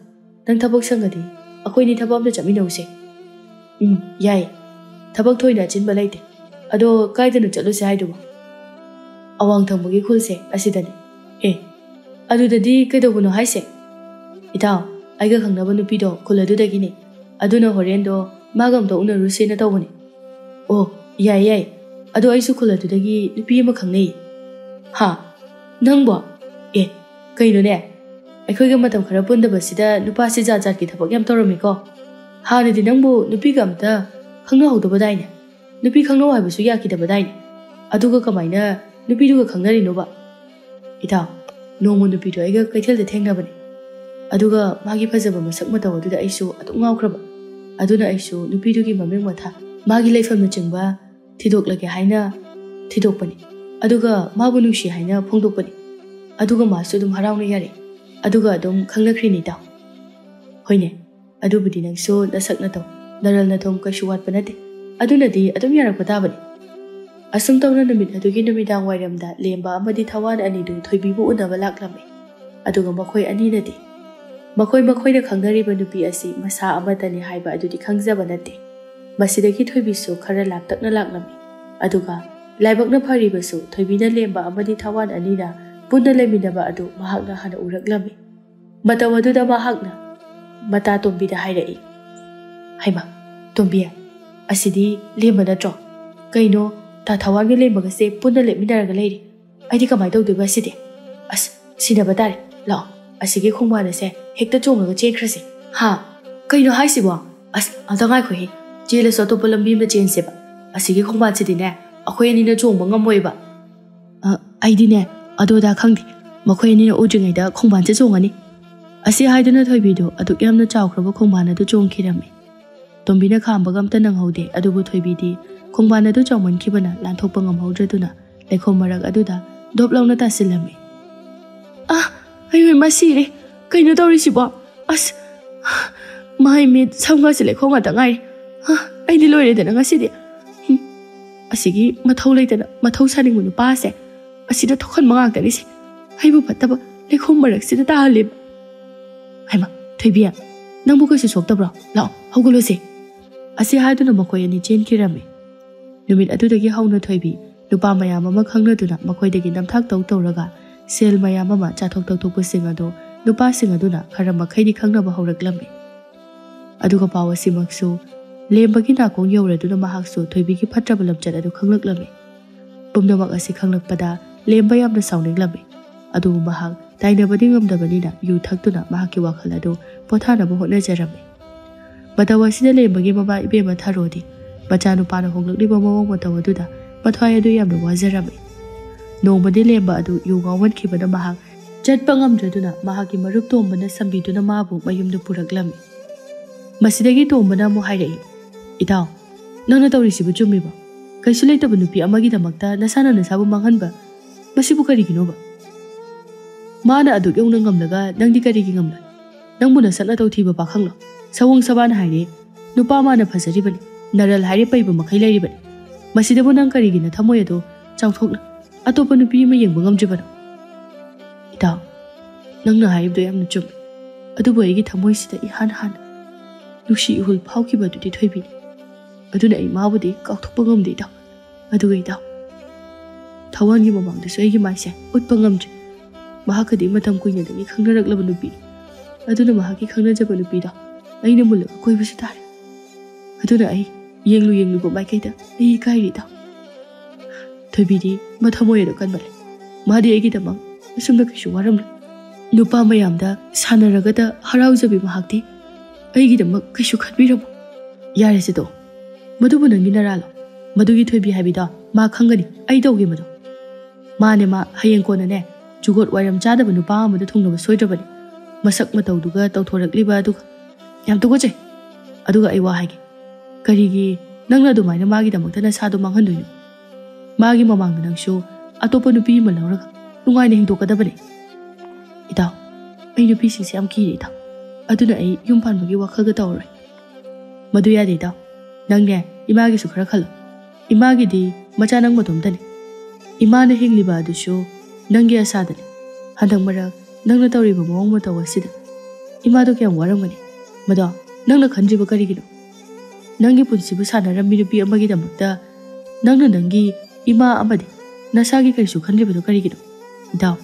ꯅꯪ ꯊꯕꯛ ꯁꯪꯉꯗꯤ ꯑꯩꯈꯣꯏꯅꯤ ꯊꯕꯛ ꯑꯝꯇ ꯆꯠꯃꯤꯟꯅꯧꯁꯦ ꯌꯥꯏ ꯊꯕꯛ ꯊꯣꯏꯅ ꯑꯆꯤꯟꯕ ꯂꯩꯇꯦ ꯑꯗꯣ ꯀꯥꯏꯗꯅ ꯆꯠꯂꯨꯁꯦ ꯍꯥꯏꯗꯨꯕ ꯑꯋꯥꯡ ꯊꯪꯕꯒꯤ ꯈꯨꯜꯁꯦ ꯑꯁꯤꯗꯅꯤ ꯑꯗꯨꯗꯗꯤ ꯀꯩꯗꯧꯕꯅꯣ ꯍꯥꯏꯁꯦ ꯏꯇꯥꯎ ꯑꯩꯒ ꯈꯪꯅꯕ ꯅꯨꯄꯤꯗꯣ ꯈꯨꯜ ꯑꯗꯨꯗꯒꯤꯅꯤ ꯑꯗꯨꯅ ꯍꯣꯔꯦꯟꯗꯣ ꯃꯥꯒ ꯑꯝꯇ ꯎꯅꯔꯨꯁꯦꯅ ꯇꯧꯕꯅꯤ ꯑꯣ ꯌꯥꯏ ꯌꯥꯏ ꯑꯗꯣ ꯑꯩꯁꯨ ꯈꯨꯜ ꯑꯗꯨꯗꯒꯤ ꯅꯨꯄꯤ ꯑꯃ ꯈꯪꯅꯩ ꯍꯥ ꯅꯪꯕꯣ ꯀꯩꯅꯣꯅꯦ ꯑꯩꯈꯣꯏꯒ ꯃꯇꯝ ꯈꯔ ꯄꯨꯟꯗꯕꯁꯤꯗ ꯅꯨꯄꯥꯁꯤ ꯖꯥꯠ ꯖꯥꯠꯀꯤ ꯊꯕꯛ ꯌꯥꯝ ꯇꯧꯔꯝꯃꯤꯀꯣ ꯍꯥꯟꯅꯗꯤ ꯅꯪꯕꯨ ꯅꯨꯄꯤꯒ ꯑꯝꯇ ꯈꯪꯅꯍꯧꯗꯕꯗꯥꯏꯅꯦ ꯅꯨꯄꯤ ꯈꯪꯅꯧ ꯍꯥꯏꯕꯁꯨ ꯌꯥꯈꯤꯗꯕꯗꯥꯏꯅꯦ ꯑꯗꯨꯒ ꯀꯃꯥꯏꯅ ꯅꯨꯄꯤꯗꯨꯒ ꯈꯪꯅꯔꯤꯅꯣꯕ ꯏꯇꯥꯎ ꯅꯣꯡꯃ ꯅꯨꯄꯤꯗꯣ ꯑꯩꯒ ꯀꯩꯊꯦꯜꯗ ꯊꯦꯡꯅꯕꯅꯤ ꯑꯗꯨꯒ ꯃꯥꯒꯤ ꯐꯖꯕ ꯃꯁꯛ ꯃꯇꯧ ꯑꯗꯨꯗ ꯑꯩꯁꯨ ꯑꯗꯨꯝ ꯉꯥꯎꯈ꯭ꯔꯕ ꯑꯗꯨꯅ ꯑꯩꯁꯨ ꯅꯨꯄꯤꯗꯨꯒꯤ ꯃꯃꯤꯡ ꯃꯊꯥ ꯃꯥꯒꯤ ꯂꯩꯐꯝꯅꯆꯤꯡꯕ ꯊꯤꯗꯣꯛꯂꯒꯦ ꯍꯥꯏꯅ ꯊꯤꯗꯣꯛꯄꯅꯤ ꯑꯗꯨꯒ ꯃꯥꯕꯨ ꯅꯨꯡꯁꯤ ꯍꯥꯏꯅ ꯐꯣꯡꯗꯣꯛꯄꯅꯤ ꯑꯗꯨꯒ ꯃꯥꯁꯨ ꯑꯗꯨꯝ ꯍꯔꯥꯎꯅ ꯌꯥꯔꯦ ꯑꯗꯨꯒ ꯑꯗꯨꯝ ꯈꯪꯅꯈ꯭ꯔꯤꯅꯤ ꯏꯇꯥꯎ ꯍꯣꯏꯅꯦ ꯑꯗꯨꯕꯨꯗꯤ ꯅꯪꯁꯨ ꯅꯁꯛ ꯅꯇꯧ ꯅꯔꯜ ꯅꯊꯨꯝ ꯀꯩꯁꯨ ꯋꯥꯠꯄ ꯅꯠꯇꯦ ꯑꯗꯨꯅꯗꯤ ꯑꯗꯨꯝ ꯌꯥꯔꯛꯄ ꯇꯥꯕꯅꯤ ꯑꯁꯨꯝ ꯇꯧꯅ ꯅꯨꯃꯤꯠ ꯑꯗꯨꯒꯤ ꯅꯨꯃꯤꯗꯥꯡ ꯋꯥꯏꯔꯝꯗ ꯂꯦꯝꯕ ꯑꯃꯗꯤ ꯊꯋꯥꯟ ꯑꯅꯤꯗꯨ ꯊꯣꯏꯕꯤꯕꯨ ꯎꯅꯕ ꯂꯥꯛꯂꯝꯃꯤ ꯑꯗꯨꯒ ꯃꯈꯣꯏ ꯑꯅꯤꯅꯗꯤ ꯃꯈꯣꯏꯅ ꯈꯪꯅꯔꯤꯕ ꯅꯨꯄꯤ ꯑꯁꯤ ꯃꯁꯥ ꯑꯃꯇꯅꯤ ꯍꯥꯏꯕ ꯑꯗꯨꯗꯤ ꯈꯪꯖꯕ ꯅꯠꯇꯦ ꯃꯁꯤꯗꯒꯤ ꯊꯣꯏꯕꯤꯁꯨ ꯈꯔ ꯂꯥꯞꯇꯛꯅ ꯂꯥꯛꯂꯝꯃꯤ ꯑꯗꯨꯒ ꯂꯥꯏꯕꯛꯅ ꯐꯔꯤꯕꯁꯨ ꯊꯣꯏꯕꯤꯅ ꯂꯦꯝꯕ ꯑꯃꯗꯤ ꯊꯋꯥꯟ ꯑꯅꯤꯅ ꯄꯨꯟꯅ ꯂꯩꯃꯤꯟꯅꯕ ꯑꯗꯨ ꯃꯍꯥꯛꯅ ꯍꯥꯟꯅ ꯎꯔꯛꯂꯝꯃꯤ ꯃꯇꯝ ꯑꯗꯨꯗ ꯃꯍꯥꯛꯅ ꯃꯇꯥ ꯇꯣꯝꯕꯤꯗ ꯍꯥꯏꯔꯛꯏ ꯍꯩꯃꯥ ꯇꯣꯝꯕꯤ ꯑꯁꯤꯗꯤ ꯂꯦꯝꯕ ꯅꯠꯇ꯭ꯔꯣ ꯀꯩꯅꯣ ꯇꯥ ꯊꯋꯥꯟꯒ ꯂꯦꯝꯕꯒꯁꯦ ꯄꯨꯟꯅ ꯂꯦꯞꯃꯤꯟꯅꯔꯒ ꯂꯩꯔꯤ ꯑꯩꯗꯤ ꯀꯃꯥꯏꯅ ꯇꯧꯗꯣꯏꯕ ꯑꯁꯤꯗꯤ ꯑꯁ ꯁꯤꯟꯅꯕ ꯇꯥꯔꯦ ꯂꯥꯛꯑꯣ ꯑꯁꯤꯒꯤ ꯈꯣꯡꯕꯥꯟ ꯑꯁꯦ ꯍꯦꯛꯇ ꯆꯣꯡꯉꯒ ꯆꯦꯟꯈ꯭ꯔꯁꯦ ꯍꯥ ꯀꯩꯅꯣ ꯍꯥꯏꯁꯤꯕꯣ ꯑꯁ ꯑꯝꯇ ꯉꯥꯏꯈꯣꯍꯦ ꯆꯦꯜꯂꯁꯨ ꯑꯇꯣꯞꯄ ꯂꯝꯕꯤ ꯑꯃꯗ ꯆꯦꯟꯁꯦꯕ ꯑꯁꯤꯒꯤ ꯈꯣꯡꯕꯥꯟꯁꯤꯗꯤꯅꯦ ꯑꯩꯈꯣꯏ ꯑꯅꯤꯅ ꯆꯣꯡꯕ ꯉꯝꯃꯣꯏꯕ ꯑꯩꯗꯤꯅꯦ ꯑꯗꯨꯗ ꯈꯪꯗꯦ ꯃꯈꯣꯏ ꯑꯅꯤꯅ ꯎꯗ꯭ꯔꯤꯉꯩꯗ ꯈꯣꯡꯕꯥꯟꯁꯦ ꯆꯣꯡꯉꯅꯤ ꯑꯁꯤ ꯍꯥꯏꯗꯨꯅ ꯊꯣꯏꯕꯤꯗꯣ ꯑꯗꯨꯛ ꯌꯥꯝꯅ ꯆꯥꯎꯈ꯭ꯔꯕ ꯈꯣꯡꯕꯥꯟ ꯑꯗꯨ ꯆꯣꯡꯈꯤꯔꯝꯃꯤ ꯇꯣꯝꯕꯤꯅ ꯈꯥꯝꯕꯒ ꯑꯝꯇ ꯅꯪꯍꯧꯗꯦ ꯑꯗꯨꯕꯨ ꯊꯣꯏꯕꯤꯗꯤ ꯈꯣꯡꯕꯥꯟ ꯑꯗꯨ ꯆꯥꯎꯃꯟꯈꯤꯕꯅ ꯂꯥꯟꯊꯣꯛꯄ ꯉꯝꯍꯧꯗ꯭ꯔꯗꯨꯅ ꯂꯩꯈꯣꯝ ꯃꯔꯛ ꯑꯗꯨꯗ ꯗꯣꯞ ꯂꯥꯎꯅ ꯇꯥꯁꯤꯜꯂꯝꯃꯤ ꯑꯩ ꯁꯤꯔꯦ ꯀꯩꯅꯣ ꯇꯧꯔꯤꯁꯤꯕꯣ ꯑꯁ ꯃꯥꯏ ꯃꯤꯠ ꯁꯝꯒꯁꯦ ꯂꯩꯈꯣꯝ ꯉꯥꯛꯇ ꯉꯥꯏꯔꯦ ꯑꯩꯗꯤ ꯂꯣꯏꯔꯦꯗꯅ ꯉꯁꯤꯗꯤ ꯑꯁꯤꯒꯤ ꯃꯊꯧ ꯂꯩꯇꯅ ꯃꯊꯧ ꯁꯥꯅꯤꯡꯕ ꯅꯨꯄꯥꯁꯦ ꯑꯁꯤꯗ ꯊꯣꯛꯍꯟꯕ ꯉꯥꯛꯇꯅꯤꯁꯦ ꯑꯩꯕꯨ ꯐꯠꯇꯕ ꯂꯩꯈꯣꯝ ꯃꯔꯛꯁꯤꯗ ꯇꯥꯍꯜꯂꯤꯕ ꯍꯩꯃꯥ ꯊꯣꯏꯕꯤ ꯅꯪꯕꯨ ꯀꯩꯁꯨ ꯁꯣꯛꯇꯕ꯭ꯔꯣ ꯂꯥꯛꯑꯣ ꯍꯧꯒꯠꯂꯨꯁꯦ ꯑꯁꯤ ꯍꯥꯏꯗꯨꯅ ꯃꯈꯣꯏ ꯑꯅꯤ ꯆꯦꯟꯈꯤꯔꯝꯃꯤ ꯅꯨꯃꯤꯠ ꯑꯗꯨꯗꯒꯤ ꯍꯧꯅ ꯊꯣꯏꯕꯤ ꯅꯨꯄꯥ ꯃꯌꯥꯝ ꯑꯃ ꯈꯪꯅꯗꯨꯅ ꯃꯈꯣꯏꯗꯒꯤ ꯅꯝꯊꯥꯛ ꯇꯧꯔꯒ ꯁꯦꯜ ꯃꯌꯥꯝ ꯑꯃ ꯆꯥꯊꯣꯛ ꯇꯧꯊꯣꯛꯄꯁꯤꯡ ꯑꯗꯨ ꯅꯨꯄꯥꯁꯤꯡ ꯑꯗꯨꯅ ꯈꯔ ꯃꯈꯩꯗꯤ ꯈꯪꯅꯕ ꯍꯧꯔꯛꯂꯝꯃꯤ ꯑꯗꯨꯒ ꯄꯥꯎ ꯑꯁꯤꯃꯛꯁꯨ ꯂꯦꯝꯕꯒꯤ ꯅꯥꯀꯣꯡ ꯌꯧꯔꯗꯨꯅ ꯃꯍꯥꯛꯁꯨ ꯊꯣꯏꯕꯤꯒꯤ ꯐꯠꯇ꯭ꯔꯕ ꯂꯝꯆꯠ ꯑꯗꯨ ꯈꯪꯂꯛꯂꯝꯃꯤ ꯄꯨꯝꯅꯃꯛ ꯑꯁꯤ ꯈꯪꯂꯛꯄꯗ ꯂꯦꯝꯕ ꯌꯥꯝꯅ ꯁꯥꯎꯅꯤꯡꯂꯝꯃꯤ ꯑꯗꯨꯕꯨ ꯃꯍꯥꯛ ꯇꯥꯏꯅꯕꯗꯤ ꯉꯝꯗꯕꯅꯤꯅ ꯌꯨ ꯊꯛꯇꯨꯅ ꯃꯍꯥꯛꯀꯤ ꯋꯥꯈꯜ ꯑꯗꯨ ꯄꯣꯊꯥꯅꯕ ꯍꯣꯠꯅꯖꯔꯝꯃꯤ ꯃꯇꯧ ꯑꯁꯤꯗ ꯂꯦꯝꯕꯒꯤ ꯃꯃꯥ ꯏꯕꯦꯝꯃ ꯊꯥꯔꯣꯗꯤ ꯃꯆꯥꯅꯨꯄꯥꯅ ꯍꯣꯡꯂꯛꯂꯤꯕ ꯃꯑꯣꯡ ꯃꯇꯧ ꯑꯗꯨꯗ ꯃꯊ꯭ꯋꯥꯏ ꯑꯗꯨ ꯌꯥꯝꯅ ꯋꯥꯖꯔꯝꯃꯤ ꯅꯣꯡꯃꯗꯤ ꯂꯦꯝꯕ ꯑꯗꯨ ꯌꯨ ꯉꯥꯎꯃꯟꯈꯤꯕꯅ ꯃꯍꯥꯛ ꯆꯠꯄ ꯉꯝꯗ꯭ꯔꯗꯨꯅ ꯃꯍꯥꯛꯀꯤ ꯃꯔꯨꯞ ꯇꯣꯝꯕꯅ ꯁꯝꯕꯤꯗꯨꯅ ꯃꯥꯕꯨ ꯃꯌꯨꯝꯗ ꯄꯨꯔꯛꯂꯝꯃꯤ ꯃꯁꯤꯗꯒꯤ ꯇꯣꯝꯕꯅ ꯑꯃꯨꯛ ꯍꯥꯏꯔꯛꯏ ꯏꯇꯥꯎ ꯅꯪꯅ ꯇꯧꯔꯤꯁꯤꯕꯨ ꯆꯨꯝꯃꯤꯕ ꯀꯩꯁꯨ ꯂꯩꯇꯕ ꯅꯨꯄꯤ ꯑꯃꯒꯤꯗꯃꯛꯇ ꯅꯁꯥꯅ ꯅꯁꯥꯕꯨ ꯃꯥꯡꯍꯟꯕ ꯃꯁꯤꯕꯨ ꯀꯔꯤꯒꯤꯅꯣꯕ ꯃꯥꯅ ꯑꯗꯨꯛ ꯌꯧꯅ ꯉꯝꯂꯒ ꯅꯪꯗꯤ ꯀꯔꯤꯒꯤ ꯉꯝꯂꯣꯏ ꯅꯪꯕꯨ ꯅꯁꯛ ꯅꯇꯧ ꯊꯤꯕ ꯄꯥꯈꯪꯂꯣ ꯁꯑꯣꯡ ꯁꯕꯥꯟ ꯍꯥꯏꯔꯦ ꯅꯨꯄꯥ ꯃꯥꯅ ꯐꯖꯔꯤꯕꯅꯤ ꯅꯔꯜ ꯍꯥꯏꯔꯦ ꯄꯩꯕ ꯃꯈꯩ ꯂꯩꯔꯤꯕꯅꯤ ꯃꯁꯤꯗꯕꯨ ꯅꯪ ꯀꯔꯤꯒꯤꯅ ꯊꯃꯣꯏ ꯑꯗꯣ ꯆꯥꯎꯊꯣꯛꯅ ꯑꯇꯣꯞꯄ ꯅꯨꯄꯤ ꯑꯃ ꯌꯦꯡꯕ ꯉꯝꯗ꯭ꯔꯤꯕꯅꯣ ꯏꯇꯥꯎ ꯅꯪꯅ ꯍꯥꯏꯔꯤꯕꯗꯣ ꯌꯥꯝꯅ ꯆꯨꯝꯃꯤ ꯑꯗꯨꯕꯨ ꯑꯩꯒꯤ ꯊꯃꯣꯏꯁꯤꯗ ꯏꯍꯥꯟ ꯍꯥꯟꯅ ꯅꯨꯡꯁꯤ ꯏꯍꯨꯜ ꯐꯥꯎꯈꯤꯕ ꯑꯗꯨꯗꯤ ꯊꯣꯏꯕꯤꯅꯤ ꯑꯗꯨꯅ ꯑꯩ ꯃꯥꯕꯨꯗꯤ ꯀꯥꯎꯊꯣꯛꯄ ꯉꯝꯗꯦ ꯏꯇꯥꯎ ꯑꯗꯨꯒ ꯏꯇꯥꯎ ꯊꯋꯥꯟꯒꯤ ꯃꯃꯥꯡꯗꯁꯨ ꯑꯩꯒꯤ ꯃꯥꯏꯁꯦ ꯎꯠꯄ ꯉꯝꯗ꯭ꯔꯦ ꯃꯍꯥꯛꯀꯗꯤ ꯃꯇꯝ ꯀꯨꯏꯅꯗꯒꯤ ꯈꯪꯅꯔꯛꯂꯕ ꯅꯨꯄꯤꯅꯤ ꯑꯗꯨꯅ ꯃꯍꯥꯛꯀꯤ ꯈꯪꯅꯖꯕ ꯅꯨꯄꯤꯗꯣ ꯑꯩꯅ ꯃꯨꯜꯂꯒ ꯀꯣꯏꯕꯁꯨ ꯇꯥꯔꯦ ꯑꯗꯨꯅ ꯑꯩ ꯌꯦꯡꯂꯨꯕ ꯃꯥꯏꯀꯩꯗ ꯑꯩ ꯏꯀꯥꯏꯔꯤ ꯏꯇꯥꯎ ꯊꯣꯏꯕꯤꯗꯤ ꯃꯊꯃꯣꯏ ꯑꯗꯨ ꯀꯟꯕꯂꯦ ꯃꯥꯗꯤ ꯑꯩꯒꯤꯗꯃꯛ ꯑꯁꯨꯝꯅ ꯀꯩꯁꯨ ꯋꯥꯔꯝꯂꯣꯏ ꯅꯨꯄꯥ ꯃꯌꯥꯝꯗ ꯁꯥꯟꯅꯔꯒꯗ ꯍꯔꯥꯎꯖꯕꯤ ꯃꯍꯥꯛꯇꯤ ꯑꯩꯒꯤꯗꯃꯛ ꯀꯩꯁꯨ ꯈꯟꯕꯤꯔꯝꯃꯣ ꯌꯥꯔꯦꯁꯤꯗꯣ ꯃꯗꯨꯕꯨ ꯅꯪꯒꯤ ꯅꯔꯥꯜꯂꯣ Madugi Thoibi Habido, Ma Kangani, I don't give it. Manema, Hayan Konane, Jugot Waram Chada Nupa with the tongue of a soidabani. Masak Mato Duga, Doctor Liba Duga. Yam to Goche. Aduga Iwahagi. Karigi, Nanga do my Magi the Montana Sado Mangandu. Magi Mamang Nang show, Atopa Nupi Malora, Lunganing Dokadabani. Ita, May the pieces Yam Kirita. Aduna a Yumpan Magi Wakagatore. Maduya Dita, Nanga, Imagi Sukrakal. Imagi di Machanang Matumdani. Imana Hingliba the show, Nangia Sadani. Handang Mara, Nanga Tori Mamata was Sida. Imado can Waramani. Mada, Nanga Kanji Bakarigino. Nangi Punsibusana Ramidu be a Magida Mutta. Nanga Nangi, Ima Amadi. Nasagi Kansu Kanji Bakarigino. Down.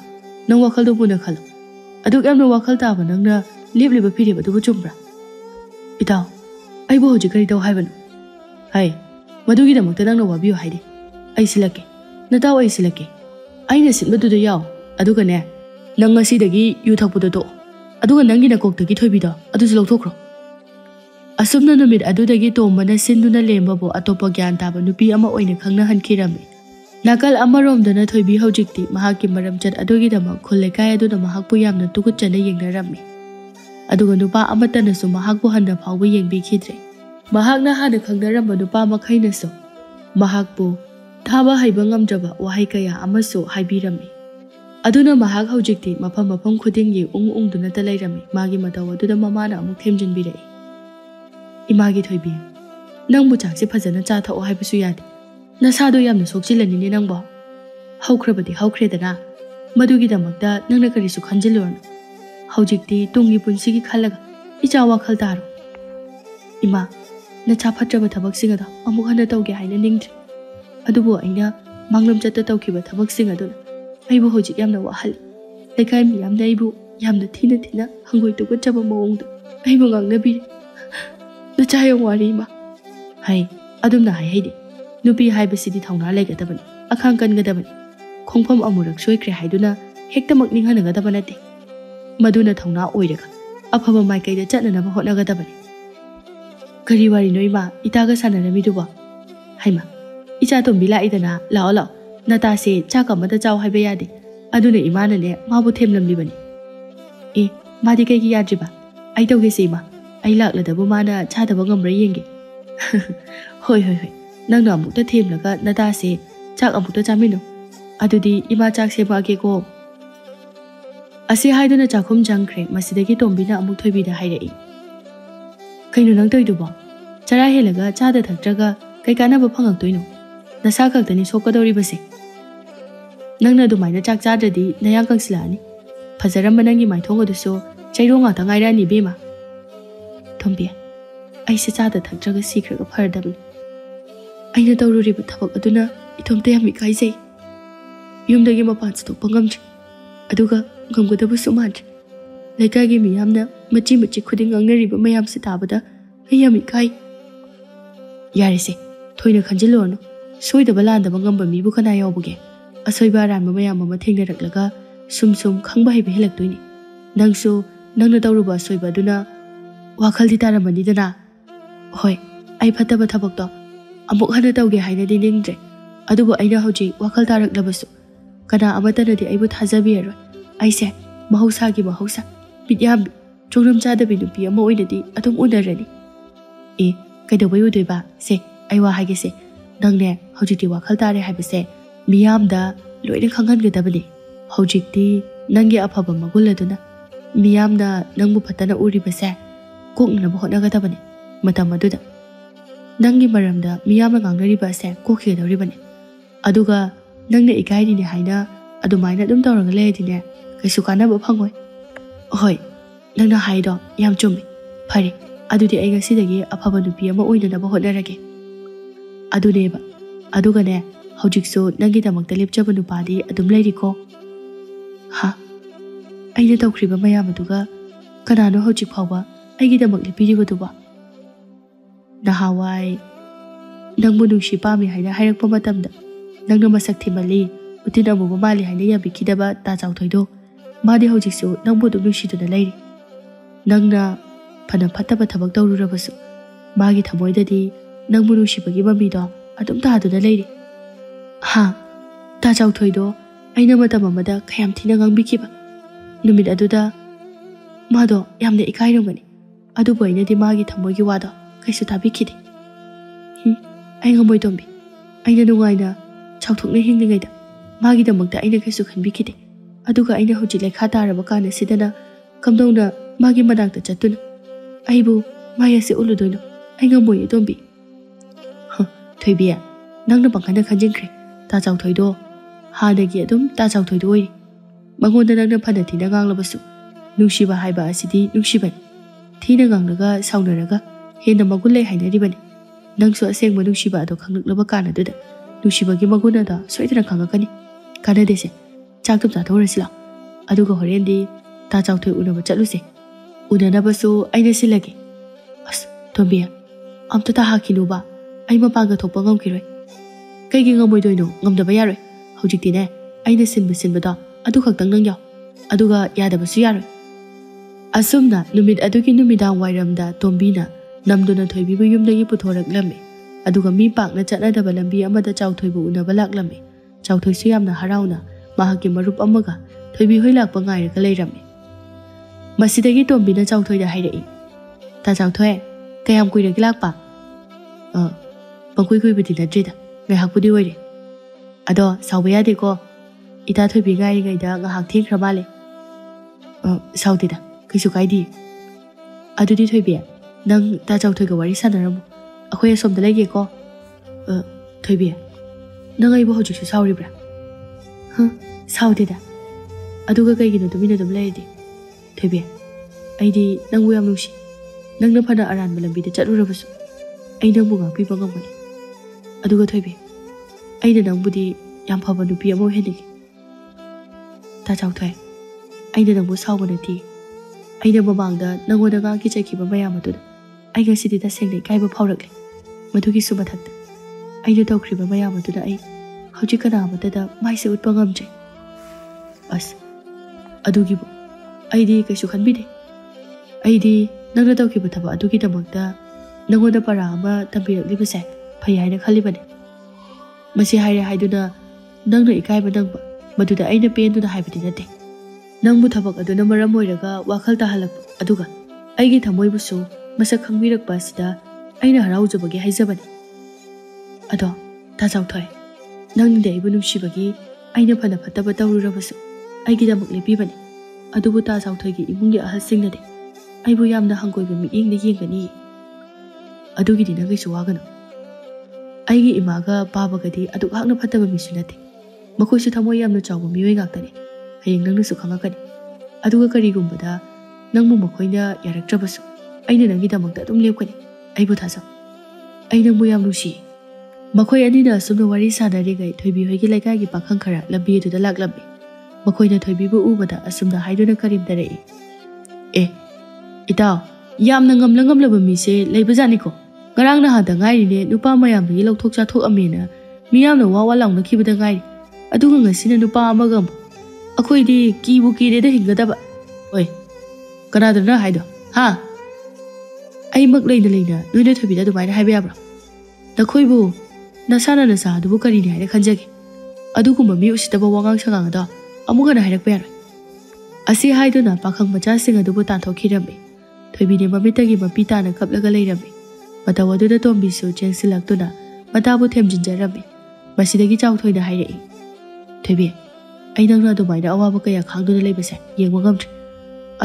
No Wakaldo Bunakal. I took Emma Wakalta Nanga, live live a pity but to Chumbra. Ita. I bought you carry to heaven. Hi. Madugi the Mutananga Wabi Heidi. I silake. Natawa I silake. I nesit but to the yaw. Adugane. Nanga see the gi, you talk with the door. Aduga Nangina cook the Gitobida, Aduzlotokro. Asumna no mid Aduda Gito, Manasinduna Lembabo, Atopa Gantaba, Nupi Ama Oina Kangahan Kirami. Nakal Amarom the Natobi Hojikti, Mahaki Maram Chat Adugidama, Kolekaya do the Mahakuyam, the Tukuchana Yang Rami. Aduganupa Amatanasu Mahakbu Handa Pawi Yang Bikidre. Mahagna had a Kangaramba Nupa Makainaso. Mahakbu, Taba Haibangam Jaba, Wahaikaya Amaso, Haibirami. Aduna Mahak Hojikti, Mapam Kudingi, do Natalirami, Magi Matawa to the Mamana Mukimjin Bide. Imagi Toibi. Nang Butaxi Pazana Chata or Hypusuyat. Nasado Yam the Soxilan in Nangba. How crabby, how credana. Madugi the Magda, Nanakarisu Kanjilon. Hojikti, Tungi Punsigi Kalaga, Ichawa Kaldaro. Ima, Nachapatra Tabak Singer, Amuhana Togi Hind. Adubo Aina, Manglam Jata Toki with Tabak Singer. I will hold Yam the Wahal. Like I'm Yam Daibu, Yam the Tina, hungry to go Jabba Mong. I will not be the child Warima. Hi, Aduna Haidi. Nupi Hybe City Town like a taban, a Kankan Gadaban. Kongpam Amurak Shoikre Haiduna, Hector Makning Hanagadabanati. Maduna Tona Oidaka. Up over my Kay the Chatan of Honagadabani. Kariwari Noima, Itaga Sana Miduba. Haima. Ichatum Bila Idana, Laola. Nata say, Chaka Mata Chow Habayadi, Aduna Imanale, Mabutem Libani. Eh, Madikaki Yajiba. I don't get Sima. I like the Bumana, Chatabangam Rayingi. Hoi, Nanga Muta Tim Laga, Nata say, Chaka Muta Chamino. Adudi, Imachak Sebaki go. I say Hiduna Chakum Jankre, Masidaki Tombina Mutobi the Hide. Can you not do it? Chara Helaga, Chada Tajaga, Kaikana Bapangatuino. The Saka Tani Sokadori Basi. Nangna do my Jack Zadadi, Nayakang Slani. Pazaramanangi my tongue of the so, Chayroma Tangairani Bima. Tombia. I sit out the Tajaga secret of her double. I know the Ruri but Tabakaduna, Itomte Mikaise. Yum the game of parts to Pongamch. Aduga, Gumgodabu so much. Like I gave me Yamna, Machi couldn't angry but Mayam Sitabada, Ayamikai. Yarisi, Toina Kanjilono. Soy the Balanda Mangamba Mibukana Yobuge. A soybara Mamayama Tinga Laga, Sum Kangba Helactuni. Nangso, Nanga Doruba Soybaduna, Wakalditara Manidana. Hoi, I pataba tabakto. A Mukhana Doge Hina Dindre. Adubo Aina Hoji, Wakaldara Labasu. Kana Amatana de Abut Hazabir. I said, Mahosagi Mahosa. Bidyam, Chogam Chada Bidupi, a moidity, Atum Una ready. Eh, get away with the ba, say, I wa Hagese. Nangne, Hojiti Wakaltare Habese, Miamda, Lloyd Kangan Gadabadi, Hojiti, Nangi Apaba Maguladuna, Miamda, Nangu Patana Uri Bese, Cook Nabohonagatabani, Matamaduda. Nangi Maramda, Miama Gangari Base, Cookie the ribbon. Aduga, Nangi Ikai in the Haina, Adumina Dum Dorang Lady, Kasukana Bopangoi. Hoi, Nanga Haido, Yam Jumbi, Pari, Adu the Agasidagi, Apapa to Piamo in the Bohodaraki. Aduneba, Adugane, Hojikso, Nagita Magdalip Jabanupadi, Adum Lady Co. Ha! I did a crib of my Yamatuga, Kanano Hojipawa, I get a Magdipidi Butuba. Nahawai Nangmudu Shipami Hina Hayapamatamda, Nangamasak Timali, Utina Mumali Hania Bikidaba, that's out I do. Madi Hojikso, Nambudu Lushi to the lady. Nangna Panapataba Tabakdo Rabasu, Magi Tamoidadi. Nangmuru Shipagi Bamido, ꯑꯗꯨꯝ ꯇꯥꯗꯨꯅ ꯂꯩꯔꯤ ꯍꯥ ꯇꯥ ꯆꯥꯎꯊꯣꯏꯗꯣ ꯑꯩꯅ ꯃꯇꯝ ꯑꯃꯗ ꯀꯌꯥꯝ ꯊꯤꯅ ꯉꯥꯡꯕꯤꯈꯤꯕ ꯅꯨꯃꯤꯠ ꯑꯗꯨꯗ ꯃꯥꯗꯣ ꯌꯥꯝꯅ ꯏꯀꯥꯏꯔꯝꯒꯅꯤ ꯑꯗꯨꯕꯨ ꯑꯩꯅꯗꯤ ꯃꯥꯒꯤ ꯊꯃꯣꯏꯒꯤ ꯋꯥꯗꯣ ꯀꯩꯁꯨ ꯇꯥꯕꯤꯈꯤꯗꯦ ꯑꯩ ꯉꯝꯃꯣꯏ ꯇꯣꯝꯕꯤ ꯑꯩꯅ ꯅꯨꯡꯉꯥꯏꯅ ꯆꯥꯎꯊꯣꯛꯅ ꯍꯤꯡꯂꯤꯉꯩꯗ ꯃꯥꯒꯤꯗꯃꯛꯇ ꯑꯩꯅ ꯀꯩꯁꯨ ꯈꯟꯕꯤꯈꯤꯗꯦ ꯑꯗꯨꯒ ꯑꯩꯅ ꯍꯧꯖꯤꯛ ꯂꯩꯈꯥ ꯇꯥꯔꯕ ꯀꯥꯟꯗ ꯁꯤꯗꯅ ꯀꯝꯗꯧꯅ ꯃꯥꯒꯤ ꯃꯅꯥꯛꯇ ꯆꯠꯇꯨꯅ ꯑꯩꯕꯨ ꯃꯥꯏ ꯑꯁꯤ ꯎꯠꯂꯨꯗꯣꯏꯅꯣ ꯑꯩ ꯉꯝꯃꯣꯏ ꯇꯣꯝꯕꯤ ꯊꯣꯏꯕꯤ ꯅꯪꯅ ꯄꯪꯈꯟꯗ ꯈꯟꯖꯤꯟꯈ꯭ꯔꯦ ꯇꯥ ꯆꯥꯎꯊꯣꯏꯗꯣ ꯍꯥꯟꯅꯒꯤ ꯑꯗꯨꯝ ꯇꯥ ꯆꯥꯎꯊꯣꯏꯗꯣ ꯑꯣꯏꯔꯤ ꯃꯉꯣꯟꯗ ꯅꯪꯅ ꯐꯅ ꯊꯤꯅ ꯉꯥꯡꯂꯕꯁꯨ ꯅꯨꯡꯁꯤꯕ ꯍꯥꯏꯕ ꯑꯁꯤꯗꯤ ꯅꯨꯡꯁꯤꯕꯅꯤ ꯊꯤꯅ ꯉꯥꯡꯂꯒ ꯁꯥꯎꯅꯔꯒ ꯍꯦꯟꯅ ꯃꯒꯨꯟ ꯂꯩ ꯍꯥꯏꯅꯔꯤꯕꯅꯤ ꯅꯪꯁꯨ ꯑꯁꯦꯡꯕ ꯅꯨꯡꯁꯤꯕ ꯑꯗꯣ ꯈꯪꯂꯛꯂꯕ ꯀꯥꯟꯗꯨꯗ ꯅꯨꯡꯁꯤꯕꯒꯤ ꯃꯒꯨꯟ ꯑꯗꯣ ꯁꯣꯏꯗꯅ ꯈꯪꯉꯛꯀꯅꯤ ꯀꯥꯟꯅꯗꯦꯁꯦ ꯆꯥꯛ ꯇꯨꯝ ꯆꯥꯊꯣꯛꯔꯁꯤ ꯂꯥꯎ ꯑꯗꯨꯒ ꯍꯣꯔꯦꯟꯗꯤ ꯇꯥ ꯆꯥꯎꯊꯣꯏ ꯎꯅꯕ ꯆꯠꯂꯨꯁꯦ ꯎꯅꯅꯕꯁꯨ ꯑꯩꯅ ꯁꯤꯜꯂꯒꯦ ꯑꯁ ꯇꯣꯝꯕꯤ ꯑꯝꯇ ꯇꯥꯍꯥꯛꯈꯤꯅꯨꯕ ꯑꯩ ꯃꯄꯥꯟꯒ ꯊꯣꯛꯄ ꯉꯝꯈꯤꯔꯣꯏ ꯀꯩꯒꯤ ꯉꯝꯃꯣꯏꯗꯣꯏꯅꯣ ꯉꯝꯗꯕ ꯌꯥꯔꯣꯏ ꯍꯧꯖꯤꯛꯇꯤꯅꯦ ꯑꯩꯅ ꯁꯤꯟꯕꯗꯣ ꯑꯗꯨ ꯈꯛꯇꯪ ꯅꯪ ꯌꯥꯎ ꯑꯗꯨꯒ ꯌꯥꯗꯕꯁꯨ ꯌꯥꯔꯣꯏ ꯑꯁꯨꯝꯅ ꯅꯨꯃꯤꯠ ꯑꯗꯨꯒꯤ ꯅꯨꯃꯤꯗꯥꯡ ꯋꯥꯏꯔꯝꯗ ꯇꯣꯝꯕꯤꯅ ꯅꯝꯗꯨꯅ ꯊꯣꯏꯕꯤꯕꯨ ꯌꯨꯝꯗꯒꯤ ꯄꯨꯊꯣꯔꯛꯂꯝꯃꯤ ꯑꯗꯨꯒ ꯃꯤ ꯄꯥꯛꯅ ꯆꯠꯅꯗꯕ ꯂꯝꯕꯤ ꯑꯃꯗ ꯆꯥꯎꯊꯣꯏꯕꯨ ꯎꯅꯕ ꯂꯥꯛꯂꯝꯃꯤ ꯆꯥꯎꯊꯣꯏꯁꯨ ꯌꯥꯝꯅ ꯍꯔꯥꯎꯅ ꯃꯍꯥꯛꯀꯤ ꯃꯔꯨꯞ ꯑꯃꯒ ꯊꯣꯏꯕꯤ ꯍꯣꯏ ꯂꯥꯛꯄ ꯉꯥꯏꯔꯒ ꯂꯩꯔꯝꯃꯤ ꯃꯁꯤꯗꯒꯤ ꯇꯣꯝꯕꯤꯅ ꯆꯥꯎꯊꯣꯏꯗ ꯍꯥꯏꯔꯛꯏ ꯇꯥ ꯆꯥꯎꯊꯣꯏ ꯀꯌꯥꯝ ꯀꯨꯏꯔꯒꯦ ꯂꯥꯛꯄ ꯄꯪꯀꯨꯏ ꯀꯨꯏꯕꯗꯤ ꯅꯠꯇ꯭ꯔꯤꯗ ꯉꯥꯏꯍꯥꯛꯄꯨꯗꯤ ꯑꯣꯏꯔꯦ ꯑꯗꯣ ꯁꯥꯎꯕ ꯌꯥꯗꯦꯀꯣ ꯏꯇꯥ ꯊꯣꯏꯕꯤ ꯉꯥꯏꯔꯤꯉꯩꯗ ꯉꯥꯏꯍꯥꯛ ꯊꯦꯡꯈ꯭ꯔ ꯃꯥꯜꯂꯦ ꯁꯥꯎꯗꯦꯗ ꯀꯩꯁꯨ ꯀꯥꯏꯗꯦ ꯑꯗꯨꯗꯤ ꯊꯣꯏꯕꯤ ꯅꯪ ꯇꯥ ꯆꯥꯎꯊꯣꯏꯒ ꯋꯥꯔꯤ ꯁꯥꯟꯅꯔꯝꯃꯣ ꯑꯩꯈꯣꯏ ꯑꯁꯣꯝꯗ ꯂꯩꯒꯦꯀꯣ ꯊꯣꯏꯕꯤ ꯅꯪ ꯑꯩꯕꯨ ꯍꯧꯖꯤꯛꯁꯨ ꯁꯥꯎꯔꯤꯕ꯭ꯔꯥ ꯁꯥꯎꯗꯦꯗ ꯑꯗꯨꯒ ꯀꯩꯒꯤꯅꯣ ꯇꯨꯃꯤꯟꯅ ꯑꯗꯨꯝ ꯂꯩꯔꯗꯤ ꯊꯣꯏꯕꯤ ꯑꯩꯗꯤ ꯅꯪꯕꯨ ꯌꯥꯝ ꯅꯨꯡꯁꯤ ꯅꯪꯅ ꯐꯅ ꯑꯔꯥꯟꯕ ꯂꯝꯕꯤꯗ ꯆꯠꯂꯨꯔꯕꯁꯨ ꯑꯩ ꯅꯪꯕꯨ ꯉꯥꯛꯄꯤꯕ ꯉꯝꯒꯅꯤ ꯑꯗꯨꯒ ꯊꯣꯏꯕꯤ ꯑꯩꯅ ꯅꯪꯕꯨꯗꯤ ꯌꯥꯝ ꯐꯕ ꯅꯨꯄꯤ ꯑꯃ ꯑꯣꯏꯍꯟꯅꯤꯡꯉꯤ ꯇꯥ ꯆꯥꯎꯊꯣꯏ ꯑꯩꯅ ꯅꯪꯕꯨ ꯁꯥꯎꯕ ꯅꯠꯇꯦ ꯑꯩꯅ ꯃꯃꯥꯡꯗ ꯅꯪꯉꯣꯟꯗ ꯉꯥꯡꯈꯤ ꯆꯠꯈꯤꯕ ꯃꯌꯥꯝ ꯑꯗꯨꯗ ꯑꯩ ꯉꯁꯤꯗꯤ ꯇꯁꯦꯡꯅ ꯏꯀꯥꯏꯕ ꯐꯥꯎꯔꯛꯂꯦ ꯃꯗꯨꯒꯤꯁꯨ ꯃꯊꯛꯇ ꯑꯩꯅ ꯇꯧꯈ꯭ꯔꯤꯕ ꯃꯌꯥꯝ ꯑꯗꯨꯗ ꯑꯩ ꯍꯧꯖꯤꯛ ꯀꯅꯥꯃꯠꯇꯗ ꯃꯥꯏꯁꯦ ꯎꯠꯄ ꯉꯝꯗ꯭ꯔꯦ ꯑꯁ ꯑꯗꯨꯒꯤꯕꯨ ꯑꯩꯗꯤ ꯀꯩꯁꯨ ꯈꯟꯕꯤꯗꯦ ꯑꯩꯗꯤ ꯅꯪꯅ ꯇꯧꯈꯤꯕ ꯊꯕꯛ ꯑꯗꯨꯒꯤꯗꯃꯛꯇ ꯅꯪꯉꯣꯟꯗ ꯄꯔꯥ ꯑꯃ ꯇꯝꯕꯤꯔꯛꯂꯤꯕꯁꯦ ꯐꯩ ꯍꯥꯏꯅ ꯈꯜꯂꯤꯕꯅꯤ ꯃꯁꯤ ꯍꯥꯏꯔꯦ ꯍꯥꯏꯗꯨꯅ ꯅꯪꯅ ꯏꯀꯥꯏꯕ ꯅꯪꯕ ꯃꯗꯨꯗ ꯑꯩꯅ ꯄꯦꯟꯗꯨꯅ ꯍꯥꯏꯕꯗꯤ ꯅꯠꯇꯦ ꯅꯪꯕꯨ ꯊꯕꯛ ꯑꯗꯨꯅ ꯃꯔꯝ ꯑꯣꯏꯔꯒ ꯋꯥꯈꯜ ꯇꯥꯍꯜꯂꯛꯄ ꯑꯗꯨꯒ ꯑꯩꯒꯤ ꯊꯃꯣꯏꯕꯨꯁꯨ ꯃꯁꯛ ꯈꯪꯕꯤꯔꯛꯄ ꯑꯁꯤꯗ ꯑꯩꯅ ꯍꯔꯥꯎꯖꯕꯒꯤ ꯍꯥꯏꯖꯕꯅꯤ ꯑꯗꯣ ꯇꯥ ꯆꯥꯎꯊꯣꯏ ꯅꯪꯅꯗꯤ ꯑꯩꯕꯨ ꯅꯨꯡꯁꯤꯕꯒꯤ ꯑꯩꯅ ꯐꯅ ꯐꯠꯇꯕ ꯇꯧꯔꯨꯔꯕꯁꯨ ꯑꯩꯒꯤꯗꯃꯛ ꯂꯦꯞꯄꯤꯕꯅꯤ ꯑꯗꯨꯕꯨ ꯇꯥ ꯆꯥꯎꯊꯣꯏꯒꯤ ꯏꯃꯨꯡꯒꯤ ꯑꯍꯜꯁꯤꯡꯅꯗꯤ ꯑꯩꯕꯨ ꯌꯥꯝꯅ ꯍꯪꯒꯣꯏꯕ ꯃꯤꯠꯌꯦꯡꯗ ꯌꯦꯡꯒꯅꯤ ꯑꯗꯨꯒꯤꯗꯤ ꯅꯪ ꯀꯩꯁꯨ ꯋꯥꯒꯅꯨ ꯑꯩꯒꯤ ꯏꯃꯥꯒ ꯕꯥꯕꯒꯗꯤ ꯑꯗꯨꯛ ꯍꯥꯛꯅ ꯐꯠꯇꯕ ꯃꯤꯁꯨ ꯅꯠꯇꯦ ꯃꯈꯣꯏꯁꯨ ꯊꯃꯣꯏ ꯌꯥꯝꯅ ꯆꯥꯎꯕ ꯃꯤꯑꯣꯏ ꯉꯥꯛꯇꯅꯤ ꯍꯌꯦꯡ ꯅꯪꯅꯁꯨ ꯈꯪꯉꯛꯀꯅꯤ ꯑꯗꯨꯒ ꯀꯔꯤꯒꯨꯝꯕꯗ ꯅꯪꯕꯨ ꯃꯈꯣꯏꯅ ꯌꯥꯔꯛꯇ꯭ꯔꯕꯁꯨ ꯑꯩꯅ ꯅꯪꯒꯤꯗꯃꯛꯇ ꯑꯗꯨꯝ ꯂꯦꯞꯀꯅꯤ ꯑꯩꯕꯨ ꯊꯥꯖꯧ ꯑꯩ ꯅꯪꯕꯨ ꯌꯥꯝ ꯅꯨꯡꯁꯤꯌꯦ ꯃꯈꯣꯏ ꯑꯅꯤꯅ ꯑꯁꯨꯝꯅ ꯋꯥꯔꯤ ꯁꯥꯟꯅꯔꯤꯉꯩ ꯊꯣꯏꯕꯤ ꯍꯣꯏꯒꯤ ꯂꯩꯀꯥꯏꯒꯤ ꯄꯥꯈꯪ ꯈꯔ ꯂꯝꯕꯤ ꯑꯗꯨꯗ ꯂꯥꯛꯂꯝꯃꯤ ꯃꯈꯣꯏꯅ ꯊꯣꯏꯕꯤꯕꯨ ꯎꯕꯗ ꯑꯁꯨꯝꯅ ꯍꯥꯏꯗꯨꯅ ꯀꯔꯤꯝꯇꯔꯛꯏ ꯏꯇꯥꯎ ꯌꯥꯝꯅ ꯉꯝꯂꯕ ꯃꯤꯁꯦ ꯂꯩꯕꯖꯥꯠꯅꯤꯀꯣ ꯉꯔꯥꯡ ꯅꯍꯥꯟꯗ ꯉꯥꯏꯔꯤꯅꯦ ꯅꯨꯄꯥ ꯃꯌꯥꯝꯗꯒꯤ ꯂꯧꯊꯣꯛ ꯆꯥꯊꯣꯛꯑꯝꯃꯦꯅ ꯃꯤꯌꯥꯝꯅ ꯋꯥ ꯂꯥꯎꯅꯈꯤꯕꯗ ꯉꯥꯏꯔꯤ ꯑꯗꯨꯒ ꯉꯁꯤꯅ ꯅꯨꯄꯥ ꯑꯃꯒ ꯑꯃꯨꯛ ꯑꯩꯈꯣꯏꯗꯤ ꯀꯤꯕꯨ ꯀꯤꯔꯦꯗ ꯍꯤꯡꯒꯗꯕ ꯍꯣꯏ ꯀꯅꯥꯗꯅꯣ ꯍꯥꯏꯗꯣ ꯍꯥ ꯑꯩꯃꯛ ꯂꯩꯅ ꯅꯣꯏꯅ ꯊꯣꯏꯕꯤꯗ ꯑꯗꯨꯃꯥꯏꯅ ꯍꯥꯏꯕ ꯌꯥꯕ꯭ꯔꯣ ꯅꯈꯣꯏꯕꯨ ꯅꯁꯥꯅ ꯅꯁꯥ ꯑꯗꯨꯕꯨ ꯀꯔꯤꯅꯤ ꯍꯥꯏꯅ ꯈꯟꯖꯒꯦ ꯑꯗꯨꯒꯨꯝꯕ ꯃꯤ ꯎꯁꯤꯠꯇꯕ ꯋꯥꯉꯥꯡ ꯁꯉꯥꯡ ꯑꯗꯣ ꯑꯃꯨꯛ ꯍꯟꯅ ꯍꯥꯏꯔꯛꯄ ꯌꯥꯔꯣꯏ ꯑꯁꯤ ꯍꯥꯏꯗꯨꯅ ꯄꯥꯈꯪ ꯃꯆꯥꯁꯤꯡ ꯑꯗꯨꯕꯨ ꯇꯥꯟꯊꯣꯛꯈꯤꯔꯝꯃꯤ ꯊꯣꯏꯕꯤꯅ ꯃꯃꯤꯠꯇꯒꯤ ꯃꯄꯤ ꯇꯥꯅ ꯀꯞꯂꯒ ꯂꯩꯔꯝꯃꯤ ꯃꯇꯧ ꯑꯗꯨꯗ ꯇꯣꯝꯕꯤꯁꯨ ꯆꯦꯟꯁꯤꯜꯂꯛꯇꯨꯅ ꯃꯇꯥꯕꯨ ꯊꯦꯝꯖꯤꯟꯖꯔꯝꯃꯤ ꯃꯁꯤꯗꯒꯤ ꯆꯥꯎꯊꯣꯏꯅ ꯍꯥꯏꯔꯛꯏ ꯊꯣꯏꯕꯤ ꯑꯩ ꯅꯪꯅ ꯑꯗꯨꯃꯥꯏꯅ ꯑꯋꯥꯕ ꯀꯌꯥ ꯈꯥꯡꯗꯨꯅ ꯂꯩꯕꯁꯦ ꯌꯦꯡꯕ ꯉꯝꯗ꯭ꯔꯦ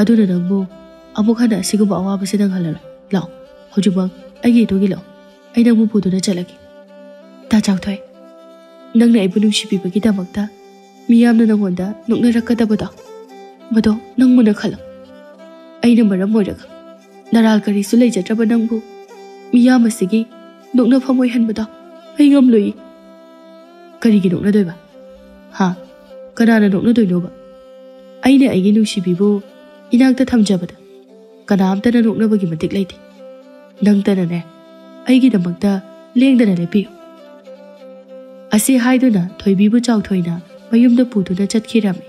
ꯑꯗꯨꯅ ꯅꯪꯕу ꯑꯃꯨꯛ ꯍꯟꯅ ꯑꯁꯤꯒꯨꯝꯕ ꯑꯋꯥꯕꯁꯦ ꯅꯪꯍꯜꯂꯔꯣꯏ ꯂꯥꯛꯑꯣ ꯍꯧꯖꯤꯛꯃꯛ ꯑꯩꯒꯤ ꯏꯇꯨꯒꯤ ꯂꯥꯛꯑꯣ ꯑꯩ ꯅꯪꯕꯨ ꯄꯨꯗꯨꯅ ꯆꯠꯂꯒꯦ ꯇꯥ ꯆꯥꯎꯊꯣꯏ ꯅꯪꯅ ꯑꯩꯕꯨ ꯅꯨꯡꯁꯤꯕꯤꯕꯒꯤꯗꯃꯛꯇ ꯃꯤꯌꯥꯝꯅ ꯅꯪꯉꯣꯟꯗ ꯅꯣꯛꯅꯔꯛꯀꯗꯕꯗꯣ ꯃꯗꯣ ꯅꯪ ꯃꯨꯟꯅ ꯈꯜꯂꯣ ꯑꯩꯅ ꯃꯔꯝ ꯑꯣꯏꯔꯒ ꯅꯔꯥꯜ ꯀꯔꯤꯁꯨ ꯂꯩꯖꯗ꯭ꯔꯕ ꯅꯪꯕꯨ ꯃꯤꯌꯥꯝ ꯑꯁꯤꯒꯤ ꯅꯣꯛꯅꯐꯝ ꯑꯣꯏꯍꯟꯕꯗꯣ ꯑꯩ ꯉꯝꯂꯣꯏ ꯀꯔꯤꯒꯤ ꯅꯣꯛꯅꯗꯣꯏꯕ ꯍꯥ ꯀꯅꯥꯅ ꯅꯣꯛꯅꯗꯣꯏꯅꯣꯕ ꯑꯩꯅ ꯑꯩꯒꯤ ꯅꯨꯡꯁꯤꯕꯤꯕꯨ ꯏꯅꯥꯛꯇ ꯊꯝꯖꯕꯗ ꯀꯅꯥꯝꯇꯅ ꯅꯣꯛꯅꯕꯒꯤ ꯃꯇꯤꯛ ꯂꯩꯇꯦ ꯅꯪꯇꯅꯅꯦ ꯑꯩꯒꯤꯗꯃꯛꯇ ꯂꯦꯡꯗꯅ ꯂꯦꯞꯄꯤꯌꯨ ꯑꯁꯤ ꯍꯥꯏꯗꯨꯅ ꯊꯣꯏꯕꯤꯕꯨ ꯆꯥꯎꯊꯣꯏꯅ ꯃꯌꯨꯝꯗ ꯄꯨꯗꯨꯅ ꯆꯠꯈꯤꯔꯝꯃꯤ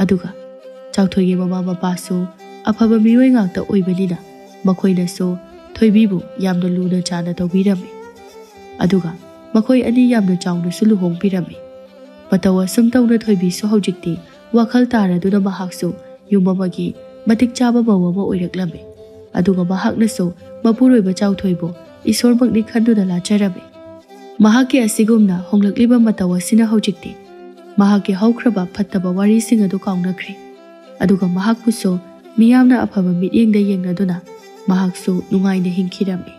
ꯑꯗꯨꯒ ꯆꯥꯎꯊꯣꯏꯒꯤ ꯃꯃꯥ ꯃꯄꯥꯁꯨ ꯑꯐꯕ ꯃꯤꯑꯣꯏ ꯉꯥꯛꯇ ꯑꯣꯏꯕꯅꯤꯅ ꯃꯈꯣꯏꯅꯁꯨ ꯊꯣꯏꯕꯤꯕꯨ ꯌꯥꯝꯅ ꯂꯨꯅ ꯆꯥꯟꯅ ꯇꯧꯕꯤꯔꯝꯃꯤ ꯑꯗꯨꯒ ꯃꯈꯣꯏ ꯑꯅꯤ ꯌꯥꯝꯅ ꯆꯥꯎꯅꯁꯨ ꯂꯨꯍꯣꯡꯕꯤꯔꯝꯃꯤ꯫ ꯃꯇꯧ ꯑꯁꯨꯝ ꯇꯧꯅ ꯊꯣꯏꯕꯤꯁꯨ ꯍꯧꯖꯤꯛꯇꯤ ꯋꯥꯈꯜ ꯇꯥꯔꯗꯨꯅ ꯃꯍꯥꯛꯁꯨ ꯌꯨꯝ ꯑꯃꯒꯤ ꯃꯇꯤꯛ ꯆꯥꯕ ꯃꯧ ꯑꯃ ꯑꯣꯏꯔꯛꯂꯝꯃꯤ꯫ ꯑꯗꯨꯒ ꯃꯍꯥꯛꯅꯁꯨ ꯃꯄꯨꯔꯣꯏꯕ ꯆꯥꯎꯊꯣꯏꯕꯨ ꯏꯁꯣꯔꯃꯛꯅꯤ ꯈꯟꯗꯨꯅ ꯂꯥꯠꯆꯔꯝꯃꯤ꯫ ꯃꯍꯥꯛꯀꯤ ꯑꯁꯤꯒꯨꯝꯅ ꯍꯣꯡꯂꯛꯂꯤꯕ ꯃꯇꯧ ꯑꯁꯤꯅ ꯍꯧꯖꯤꯛꯇꯤ ꯃꯍꯥꯛꯀꯤ ꯍꯧꯈ꯭ꯔꯕ ꯐꯠꯇꯕ ꯋꯥꯔꯤꯁꯤꯡ ꯑꯗꯨ ꯀꯥꯎꯅꯈ꯭ꯔꯦ꯫ ꯑꯗꯨꯒ ꯃꯍꯥꯛꯄꯨꯁꯨ ꯃꯤꯌꯥꯝꯅ ꯑꯐꯕ ꯃꯤꯠꯌꯦꯡꯗ ꯌꯦꯡꯅꯗꯨꯅ ꯃꯍꯥꯛꯁꯨ ꯅꯨꯡꯉꯥꯏꯅ ꯍꯤꯡꯈꯤꯔꯝꯃꯤ꯫